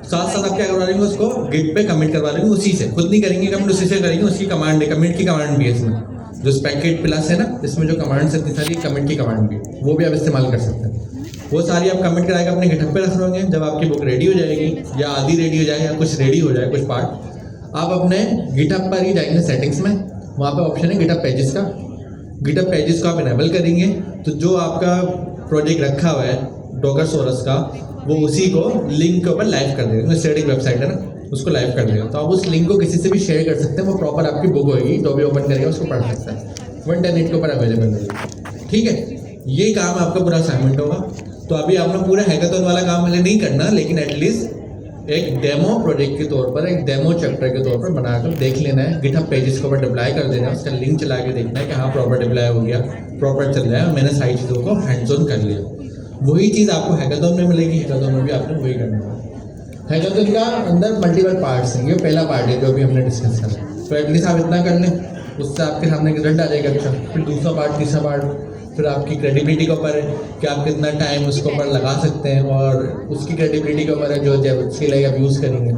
साथ साथ आप क्या करवा लेंगे, उसको गिट पे कमिट करवा लेंगे, उसी से, खुद नहीं करेंगे कमिट, उसी से करेंगे। उसकी कमांड है, कमिट की कमांड भी है इसमें, जो स्पेककिट प्लस है ना, इसमें जो कमांड्स इतनी सारी, कमिट की कमांड भी, वो भी आप इस्तेमाल कर सकते हैं। वो सारी आप कमिट कराएगा अपने गिटहब पे रख लोगे। जब आपकी बुक रेडी हो जाएगी या आधी रेडी हो जाए या कुछ रेडी हो जाए, कुछ पार्ट, आप अपने गिटहब पर ही जाएंगे सेटिंग्स में, वहाँ पे ऑप्शन है गिटहब पेजेस का। गिटहब पेजेस को आप इनेबल करेंगे तो जो आपका प्रोजेक्ट रखा हुआ है डॉकर सोरस का, वो उसी को लिंक के ऊपर लाइव कर देगा। स्टैटिक वेबसाइट है ना, उसको लाइव कर देगा। तो आप उस लिंक को किसी से भी शेयर कर सकते हैं, वो प्रॉपर आपकी बुक होगी, जो भी ओपन करेगा उसको पढ़ सकता है। 110 के ऊपर अवेलेबल होगी, ठीक है। ये काम आपका पूरा असाइनमेंट होगा। तो अभी आपने पूरा हैकाथॉन वाला काम मुझे नहीं करना, लेकिन एटलीस्ट एक डेमो प्रोजेक्ट के तौर पर, एक डेमो चैप्टर के तौर पर बनाकर देख लेना है। गिटहब पेजेस के ऊपर डिप्लॉय कर देना है, उसका लिंक चला के देखना है कि हाँ प्रॉपर डिप्लॉय हो गया, प्रॉपर चल रहा है, मैंने सारी चीज़ों को हैंड्स ऑन कर लिया। वही चीज़ आपको हैकाथॉन में मिलेगी, हैकाथॉन में भी आपने वही करना है। हैकाथॉन का अंदर मल्टीपल पार्ट्स हैं, ये पहला पार्ट है जो भी हमने डिस्कस करा। तो एटलीस्ट आप इतना कर लें, उससे आपके सामने रिजल्ट आ जाएगा अच्छा। फिर दूसरा पार्ट, तीसरा पार्ट, फिर आपकी क्रेडिबिलिटी के ऊपर है कि आप कितना टाइम उसके ऊपर लगा सकते हैं, और उसकी क्रेडिबिलिटी के ऊपर है जो जब स्किल है आप यूज़ करेंगे।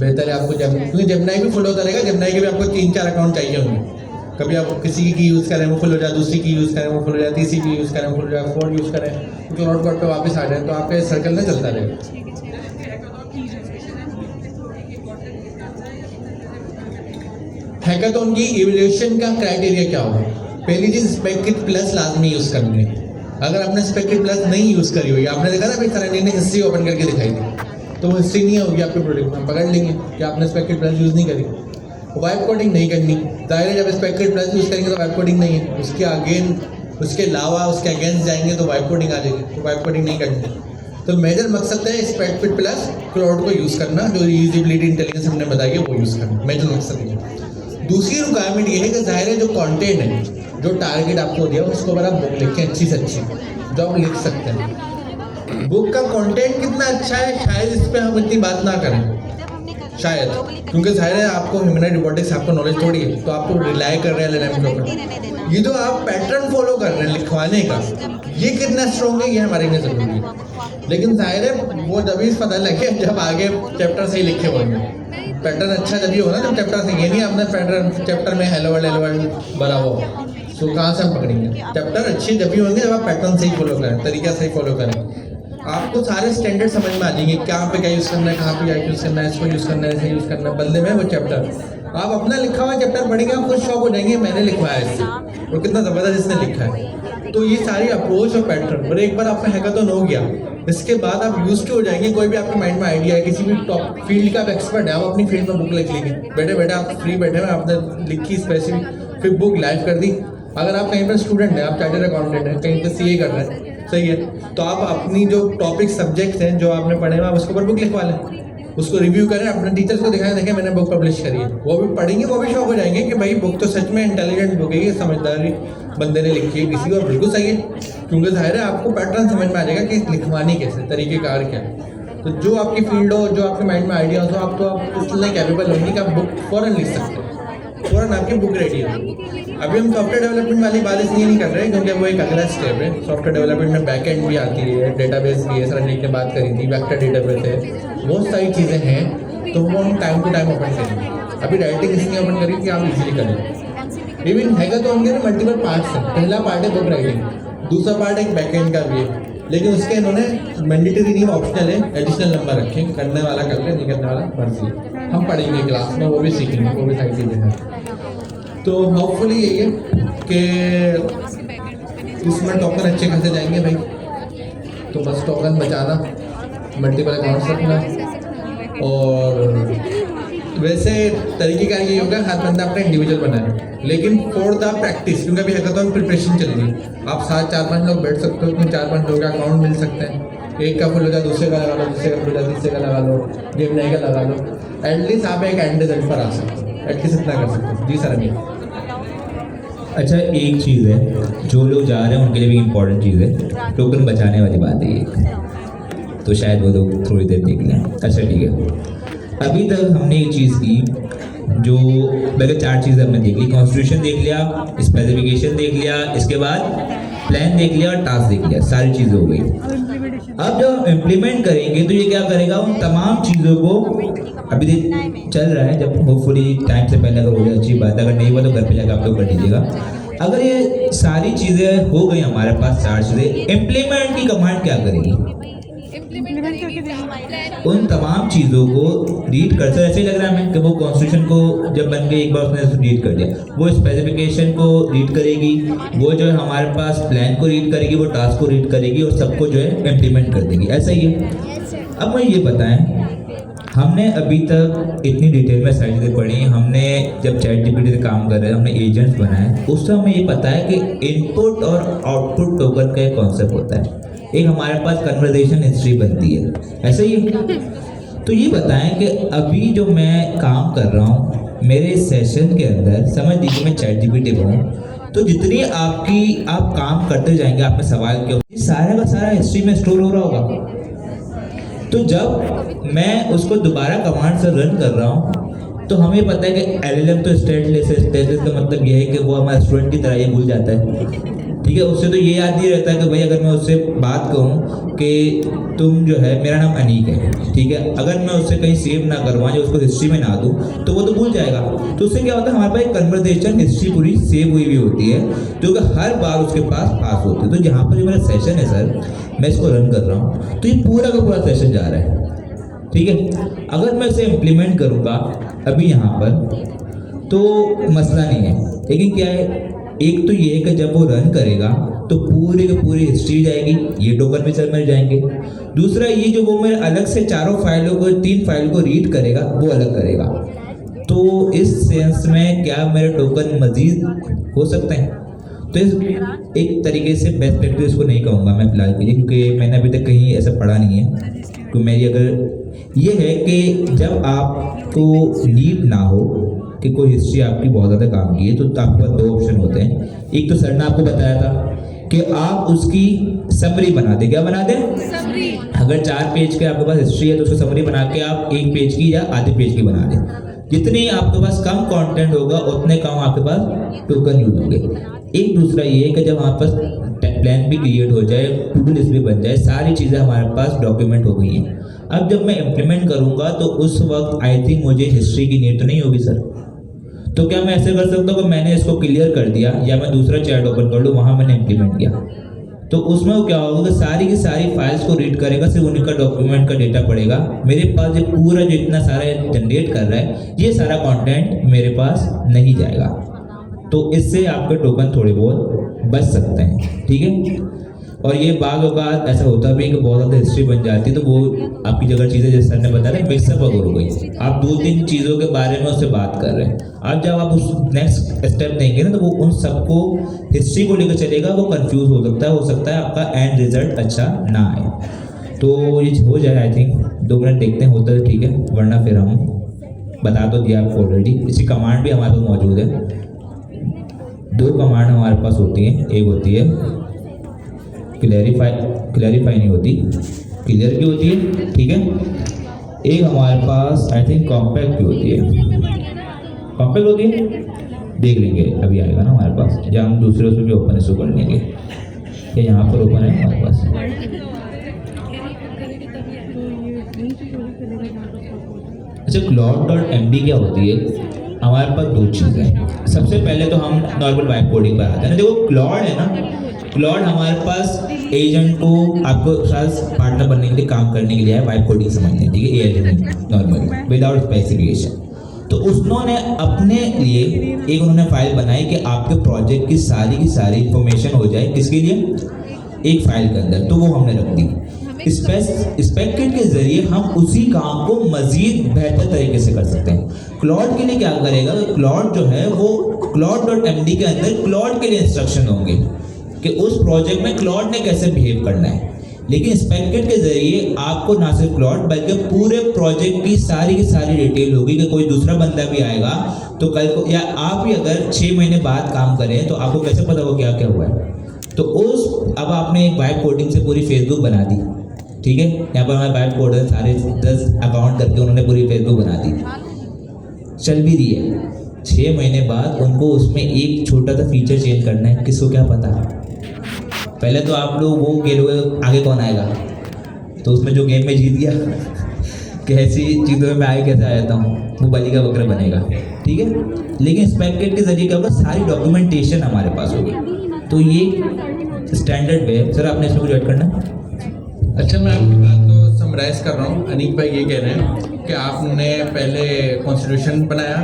बेहतर है आपको क्योंकि जेमिनी भी फुल होता रहेगा, जेमिनी के भी आपको 3-4 अकाउंट चाहिए होंगे। कभी आप किसी की यूज़ करें वो फुल हो जाए, दूसरी की यूज़ करें वो फुल हो जाए, तीसरी की यूज़ करें वो फुल हो जाए, 4 यूज़ करें तो नोट कोड पे वापस आ जाए, तो आपका सर्कल में चलता रहेगा। हैकाथॉन की इवैल्यूएशन का क्राइटेरिया क्या होगा? पहली चीज़, स्पेककिट प्लस लाजमी यूज़ करनी है। अगर आपने स्पेककिट प्लस नहीं यूज़ करी हुई, आपने देखा ना भाई सरनी ने हिस्ट्री ओपन करके दिखाई थी, तो वो हिस्ट्री नहीं होगी आपके प्रोजेक्ट में, हम पकड़ लेंगे कि आपने स्पेककिट प्लस यूज़ नहीं करी। वाइप कोडिंग नहीं करनी, जाहिर है जब स्पेककिट प्लस यूज़ करेंगे तो वाइप कोडिंग नहीं है, उसके अलावा उसके अगेंस्ट जाएंगे तो वाइप कोडिंग आ जाएगी, तो वाइप कोडिंग नहीं करनी। तो मेजर मकसद है स्पेककिट प्लस क्लाउड को यूज़ करना, जो यूजिबिलिटी इंटेलिजेंस हमने बताई है वो यूज़ करना, मेजर मकसद है। दूसरी रिक्वायरमेंट ये है कि जाहिर है जो कंटेंट है, जो टारगेट आपको दिया उसको अगर आप बुक लिखें अच्छी से अच्छी, जो आप लिख सकते हैं। बुक का कंटेंट कितना अच्छा है शायद इस पर हम इतनी बात ना करें, शायद, क्योंकि जाहिर है आपको ह्यूमनॉइड रोबोटिक्स आपको नॉलेज थोड़ी है, तो आपको रिलाई कर रहे हैं LLM के ऊपर। ये जो आप पैटर्न फॉलो कर रहे हैं लिखवाने का, ये कितना स्ट्रॉन्ग है ये हमारे लिए ज़रूरी है। लेकिन जाहिर है वो जब भी पता लगे जब आगे चैप्टर सही लिखे होंगे। पैटर्न अच्छा जब भी होना जब चैप्टर से, ये नहीं आपने पैटर्न चैप्टर में हेलो वर्ल्ड भरा हो, तो कहाँ से हम पकड़ेंगे? चैप्टर अच्छे जब भी होंगे जब आप पैटर्न सही फॉलो करें, तरीका सही फॉलो करें। आपको सारे स्टैंडर्ड समझ में आ जाएंगे, कहाँ पे क्या यूज़ करना है, कहाँ पे क्या यूज़ करना है, इसको यूज़ करना है, ऐसे यूज़ करना है। बदले में वो चैप्टर आप अपना लिखा हुआ चैप्टर पढ़ेंगे, आप खुद शौक हो जाएंगे मैंने लिखवाया है इससे, और कितना ज़बरदस्त इसने लिखा है। तो ये सारी अप्रोच और पैटर्न, और एक बार आपका हैकाथॉन हो गया, इसके बाद आप यूज टू हो जाएंगे। कोई भी आपके माइंड में आइडिया है, किसी भी टॉप फील्ड का आप एक्सपर्ट है, आप अपनी फील्ड में बुक लिख लेंगे, बैठे बैठे आप फ्री बैठे हुए आपने लिखी स्पेसिफिक, फिर बुक लाइव कर दी, अगर आप कहीं पर स्टूडेंट हैं, आप चार्टर्ड अकाउंटेंट हैं, कहीं पर सीए कर रहे हैं, सही है, तो आप अपनी जो टॉपिक सब्जेक्ट्स हैं जो आपने पढ़े हैं आप उसके ऊपर बुक लिखवा लें, उसको रिव्यू करें, अपने टीचर्स को दिखाएं, देखें मैंने बुक पब्लिश करी है, वो भी पढ़ेंगे, वो भी शौक हो जाएंगे कि भाई बुक तो सच में इंटेलिजेंट बुक है, ये समझदारी बंदे ने लिखी है किसी को, बिल्कुल सही है, क्योंकि जाहिर है आपको पैटर्न समझ में आ जाएगा कि लिखवानी कैसे, तरीक़ेकार क्या है। तो जो आपकी फील्ड हो, जो आपके माइंड में आइडियाज हो, आप तो आप इतने कैपेबल होंगे कि आप बुक फ़ौरन लिख सकते हैं, फ़ौरन आपकी बुक रेडी है। अभी हम सॉफ्टवेयर डेवलपमेंट वाली बात इसलिए नहीं कर रहे क्योंकि वो एक अगला स्टेप है। सॉफ्टवेयर डेवलपमेंट में बैक एंड भी आती है, डेटाबेस भी है, सर ने बात करी थी, वेक्टर डेटाबेस है, बहुत सारी चीज़ें हैं, तो वो हम टाइम टू टाइम ओपन करेंगे। अभी राइटिंग इसलिए ओपन करी कि आप इजीली करें। इवन हैगा तो उनके मल्टीपल पार्ट्स हैं, पहला पार्ट है बुक राइटिंग, दूसरा पार्ट एक बैक एंड का भी है, लेकिन उसके इन्होंने मैंडेटरी नहीं, ऑप्शनल है, एडिशनल नंबर रखे, करने वाला कर ले, नहीं करने वाला मर्जी। हम पढ़ेंगे क्लास में, वो भी सीखेंगे, वो भी सारी चीज़ें हैं। तो होपफुली यही है कि इसमें टोकन अच्छे खासे जाएंगे भाई, तो बस टोकन बचाना, मल्टीपल अकाउंट्स रखना, और वैसे तरीके का ये होगा हर बंदा अपना इंडिविजुअल बनाए, लेकिन फॉर द प्रैक्टिस, क्योंकि अभी हैकाथॉन प्रिपरेशन चल रही है, आप साथ 4-5 लोग बैठ सकते हो, उसमें 4-5 लोगों का अकाउंट मिल सकते हैं, एक का फुल हो जाए, दूसरे का लगा लो, दूसरे का फुल हो जाए, तीसरे का लगा लो, जेमिनी का लगा लो, एटलीस्ट आप एक एंड रिजल्ट पर आ सकते हो, एटलीस्ट इतना कर सकते हो। जी सर। अभी अच्छा, एक चीज़ है जो लोग जा रहे हैं उनके लिए भी इम्पोर्टेंट चीज़ है, टोकन बचाने वाली बात है ये, तो शायद वो लोग थोड़ी देर देख लें। अच्छा ठीक है, अभी तक हमने एक चीज़ की जो पहले 4 चीज़ें हमने देख ली, कॉन्स्टिट्यूशन देख लिया, स्पेसिफिकेशन देख लिया, इसके बाद प्लान देख लिया और टास्क देख लिया, सारी चीज़ें हो गई। अब जब हम इम्प्लीमेंट करेंगे तो ये क्या करेगा, उन तमाम चीज़ों को, अभी चल रहा है, जब होपफुली टाइम से पहले अगर हो जाए अच्छी बात है, अगर नहीं हुआ तो घर पे जाकर आप लोग कर लीजिएगा। अगर ये सारी चीज़ें हो गई हमारे पास, 4 चीज़ें, इम्प्लीमेंट की कमांड क्या करेगी, उन तमाम चीज़ों को रीड करते, ऐसे ही लग रहा है हमें कि वो कॉन्स्टिट्यूशन को जब बन गई एक बार उसने रीड कर दिया, वो स्पेसिफिकेशन को रीड करेगी, वो जो है हमारे पास प्लान को रीड करेगी, वो टास्क को रीड करेगी और सबको जो है इम्प्लीमेंट कर देगी, ऐसा ही है। अब मुझे ये बताएं, हमने अभी तक इतनी डिटेल में सारी चीज़ें पढ़ी, हमने जब चैट जीपीटी से काम कर रहे हैं, हमने एजेंट्स बनाए, उससे हमें ये पता है कि इनपुट और आउटपुट टोकन का एक कॉन्सेप्ट होता है, एक हमारे पास कन्वर्सेशन हिस्ट्री बनती है, ऐसे ही। तो ये बताएं कि अभी जो मैं काम कर रहा हूँ मेरे सेशन के अंदर, समझ लीजिए मैं चैट जीपीटी पर हूँ, तो जितनी आप काम करते जाएंगे, आपने सवाल किया, सारा का सारा हिस्ट्री में स्टोर हो रहा होगा। तो जब मैं उसको दोबारा कमांड से रन कर रहा हूँ तो हमें पता है कि एलएलएम तो स्टेटलेस है, स्टेटलेस का मतलब यह है कि वो हमारे स्टूडेंट की तरह ये भूल जाता है, ठीक है। उससे तो ये याद नहीं रहता कि भाई अगर मैं उससे बात कहूँ कि तुम जो है, मेरा नाम अनीक है, ठीक है, अगर मैं उससे कहीं सेव ना करवाऊँ या उसको हिस्ट्री में ना दूँ तो वो तो भूल जाएगा। तो उससे क्या होता है, हमारे पास एक कन्वर्सेशन हिस्ट्री पूरी सेव हुई भी होती है, जो कि हर बार उसके पास होती है। तो जहाँ पर जो मेरा सेशन है सर, मैं इसको रन कर रहा हूँ, तो ये पूरा का पूरा सेशन जा रहा है, ठीक है। अगर मैं इसे इम्प्लीमेंट करूँगा अभी यहाँ पर तो मसला नहीं है, लेकिन क्या है, एक तो ये है कि जब वो रन करेगा तो पूरी की पूरी हिस्ट्री जाएगी, ये टोकन भी सर मिल जाएंगे। दूसरा ये जो वो मेरे अलग से 3 फाइल को रीड करेगा, वो अलग करेगा। तो इस सेंस में क्या मेरे टोकन मजीद हो सकते हैं? तो इस एक तरीके से बेस्ट प्रैक्टिस को नहीं कहूँगा मैं फिलहाल के लिए, क्योंकि मैंने अभी तक कहीं ऐसा पढ़ा नहीं है। तो मेरी अगर ये है कि जब आपको नीड ना हो कि कोई हिस्ट्री आपकी बहुत ज़्यादा काम की है, तो आपके पास 2 ऑप्शन होते हैं। एक तो सर ने आपको बताया था कि आप उसकी समरी बना दें। क्या बना दें? समरी। अगर 4 पेज के आपके पास हिस्ट्री है तो उसको समरी बना के आप 1 पेज की या आधे पेज की बना दें। जितनी आपके पास कम कंटेंट होगा उतने कम आपके पास टोकन यूज होंगे। एक दूसरा ये है कि जब हमारे पास प्लान भी क्रिएट हो जाए, टू डू लिस्ट भी बन जाए, सारी चीज़ें हमारे पास डॉक्यूमेंट हो गई हैं, अब जब मैं इम्प्लीमेंट करूँगा तो उस वक्त आई थिंक मुझे हिस्ट्री की नीड तो नहीं होगी सर। तो क्या मैं ऐसे कर सकता हूँ कि मैंने इसको क्लियर कर दिया या मैं दूसरा चैट ओपन कर लूँ, वहाँ मैंने इम्प्लीमेंट किया, तो उसमें वो क्या होगा कि सारी की सारी फाइल्स को रीड करेगा, सिर्फ उन्हीं का डॉक्यूमेंट का डेटा पड़ेगा। मेरे पास ये पूरा जो इतना सारा जनरेट कर रहा है, ये सारा कंटेंट मेरे पास नहीं जाएगा। तो इससे आपके टोकन थोड़े बहुत बच सकते हैं, ठीक है। और ये बाद ऐसा होता भी है कि बहुत ज़्यादा हिस्ट्री बन जाती है, तो वो आपकी जगह चीज़ें जैसे सर ने बताया मिक्सअप वगैरह हो गई। आप 2-3 चीज़ों के बारे में उससे बात कर रहे हैं, अब जब आप उस नेक्स्ट स्टेप देंगे ना, तो वो उन सबको हिस्ट्री को लेकर चलेगा, वो कंफ्यूज हो सकता है आपका एंड रिजल्ट अच्छा ना आए। तो ये हो जाए, आई थिंक 2 मिनट देखते हैं, होता है ठीक है, वरना फिर हम बता तो दिया आपको ऑलरेडी। इसी कमांड भी हमारे पास मौजूद है। 2 कमांड हमारे पास होती हैं, एक होती है क्लैरिफाई नहीं होती, क्लियर की होती है, ठीक है। एक हमारे पास आई थिंक कॉम्पैक्ट की होती है, कॉम्पैक्ट होती है, देख लेंगे अभी आएगा ना हमारे पास, जहाँ हम दूसरे उसमें भी ओपन इशू कर लेंगे। ये यहाँ पर ओपन है हमारे पास। अच्छा, Claude.md क्या होती है? हमारे पास 2 चीज़ें हैं। सबसे पहले तो हम नॉर्मल वाइब कोडिंग पर आते हैं। देखो क्लॉड है ना, क्लॉड हमारे पास एजेंट को आपको साथ पार्टनर बनने के लिए, काम करने के लिए है, वाइब कोडिंग समझते हैं, ठीक है, एआई में नॉर्मली विदाउट स्पेसिफिकेशन। तो उन्होंने अपने लिए एक उन्होंने फाइल बनाई कि आपके प्रोजेक्ट की सारी इंफॉर्मेशन हो जाए, किसके लिए, एक फाइल के अंदर, तो वो हमने रख दी। स्पेक-किट के जरिए हम उसी काम को मजीद बेहतर तरीके से कर सकते हैं। क्लॉड के लिए क्या करेगा, क्लॉड जो है वो Claude.md के अंदर क्लॉड के लिए इंस्ट्रक्शन होंगे कि उस प्रोजेक्ट में क्लॉड ने कैसे बिहेव करना है। लेकिन स्पेक-किट के जरिए आपको ना सिर्फ क्लॉड बल्कि पूरे प्रोजेक्ट की सारी डिटेल होगी कि कोई दूसरा बंदा भी आएगा तो कल को, या आप भी अगर 6 महीने बाद काम करें तो आपको कैसे पता होगा क्या हुआ है। तो अब आपने एक वाइब कोडिंग से पूरी फेसबुक बना दी, ठीक है, यहाँ पर हमारे वाइब कोडर सारे 10 अकाउंट करके उन्होंने पूरी फेसबुक बना दी, चल भी रही है। 6 महीने बाद उनको उसमें एक छोटा सा फीचर चेंज करना है, किसको क्या पता। पहले तो आप लोग वो खेलोगे आगे कौन आएगा, तो उसमें जो गेम में जीत गया कैसी चीज़ों में मैं आगे कैसे आ जाता हूँ, वो बलि का बकरा बनेगा, ठीक है। लेकिन स्पेक-किट के जरिए क्या होगा, सारी डॉक्यूमेंटेशन हमारे पास होगी। तो ये स्टैंडर्ड वे। सर आपने इसमें कुछ ऐड करना है? अच्छा, मैं आपकी बात को समराइज कर रहा हूँ। अनीक भाई ये कह रहे हैं कि आपने पहले कॉन्स्टिट्यूशन बनाया,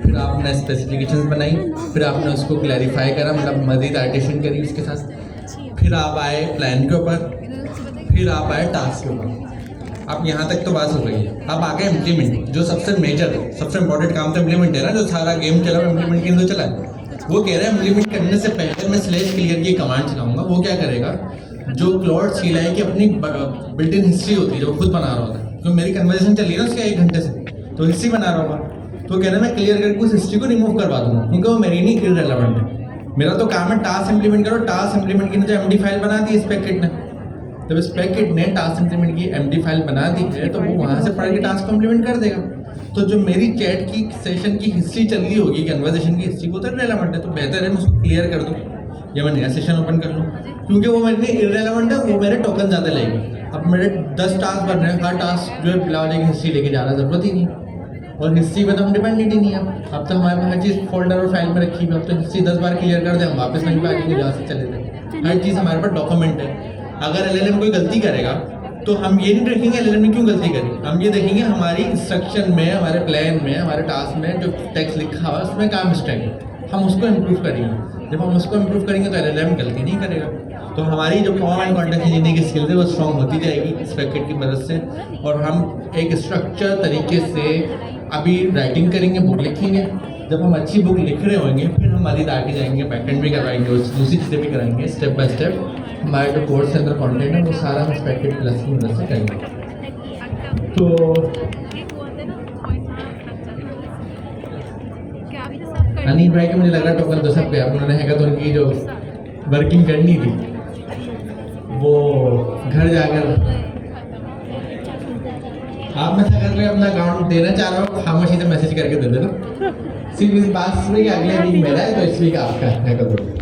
फिर आपने स्पेसिफिकेशंस बनाई, फिर आपने उसको क्लैरिफाई करा, मतलब मज़ीद आर्टिशन करी उसके साथ, फिर आप आए प्लान के ऊपर, फिर आप आए टास्क के ऊपर। अब यहाँ तक तो बात हो गई है। अब आ गए इम्प्लीमेंट, जो सबसे मेजर सबसे इंपॉर्टेंट काम तो इम्प्लीमेंट है ना, जो सारा गेम चला हुआ इम्प्लीमेंट के लिए तो चला है। वो कह रहे हैं इम्प्लीमेंट करने से पहले मैं /clear की कमांड चलाऊंगा। वो क्या करेगा, जो क्लॉड CLI की अपनी बिल्ट इन हिस्ट्री होती है जो खुद बना रहा होता है, तो मेरी कन्वर्सेशन चल रही है ना उसके 1 घंटे से, तो हिस्ट्री बना रहा होगा, तो कह रहे हैं मैं क्लियर करके उस हिस्ट्री को रिमूव करवा दूंगा, क्योंकि वो मेरी नहीं इररिलेवेंट है। मेरा तो काम है टास्क इंप्लीमेंट करो। टास्क इंप्लीमेंट की जो MD फाइल बना दी स्पेक-किट ने, जब स्पेक-किट ने टास्क इंप्लीमेंट की MD फाइल बना दी है तो वो वहाँ से पढ़ के टास्क को इंप्लीमेंट कर देगा। तो जो मेरी चैट की सेशन की हिस्ट्री चल रही होगी, कन्वर्सेशन की हिस्ट्री, वो तो इररिलेवेंट है, तो बेहतर है मैं उसको क्लियर कर दूँ या मैं नया सेशन ओपन कर लूँ, क्योंकि वो मेरे लिए इररिलेवेंट है, वो मेरे टोकन ज़्यादा लेगी। अब मेरे 10 टास्क बन रहे हैं, हर टास्क जो है बिला हो जाएगी, हिस्ट्री लेके जाना ज़रूरत ही नहीं, और हिस्ट्री में तो हम डिपेंडेंट ही नहीं है। अब तो हमारे पास हर चीज़ फोल्डर और फाइल में रखी हुई है। अब तो हिस्ट्री 10 बार क्लियर कर दें, हम वापस वहीं पर आगे जहाँ से चले थे। हर चीज़ हमारे पास डॉक्यूमेंट है। अगर LLM कोई गलती करेगा तो हम ये नहीं देखेंगे LLM ने क्यों गलती करी, हम ये देखेंगे हमारी इंस्ट्रक्शन में, हमारे प्लान में, हमारे टास्क में जो टेक्स्ट लिखा हुआ है उसमें क्या मिस्टेक है, हम उसको इम्प्रूव करेंगे। जब हम उसको इम्प्रूव करेंगे तो LLM गलती नहीं करेगा। तो हमारी जो फॉर्म एंड कॉन्टेक्स्ट इंजीनियरिंग की स्किल्स है वो स्ट्रॉन्ग होती जाएगी स्पेक-किट की मदद से, और हम एक स्ट्रक्चर तरीके से अभी राइटिंग करेंगे, बुक लिखेंगे। जब हम अच्छी बुक लिख रहे होंगे फिर हम मज़ीद आगे जाएंगे, बैकएंड भी करवाएंगे, दूसरी चीज़ें भी कराएंगे, स्टेप बाय स्टेप हमारे जो कोर्स के अंदर कंटेंट है वो सारा हम स्पेक-किट प्लस की मदद से करेंगे। तो अनिल भाई के मुझे लग रहा है टोकन तो सब पे उन्होंने हैकाथॉन की जो वर्किंग करनी थी वो घर जाकर आप में से अगर मैं अपना अकाउंट देना चाह रहा हूँ खामोशी से मैसेज करके दे देना। सिर्फ इस बात से कि अगले वीक मेरा है तो इस वीक आपका हैकाथॉन।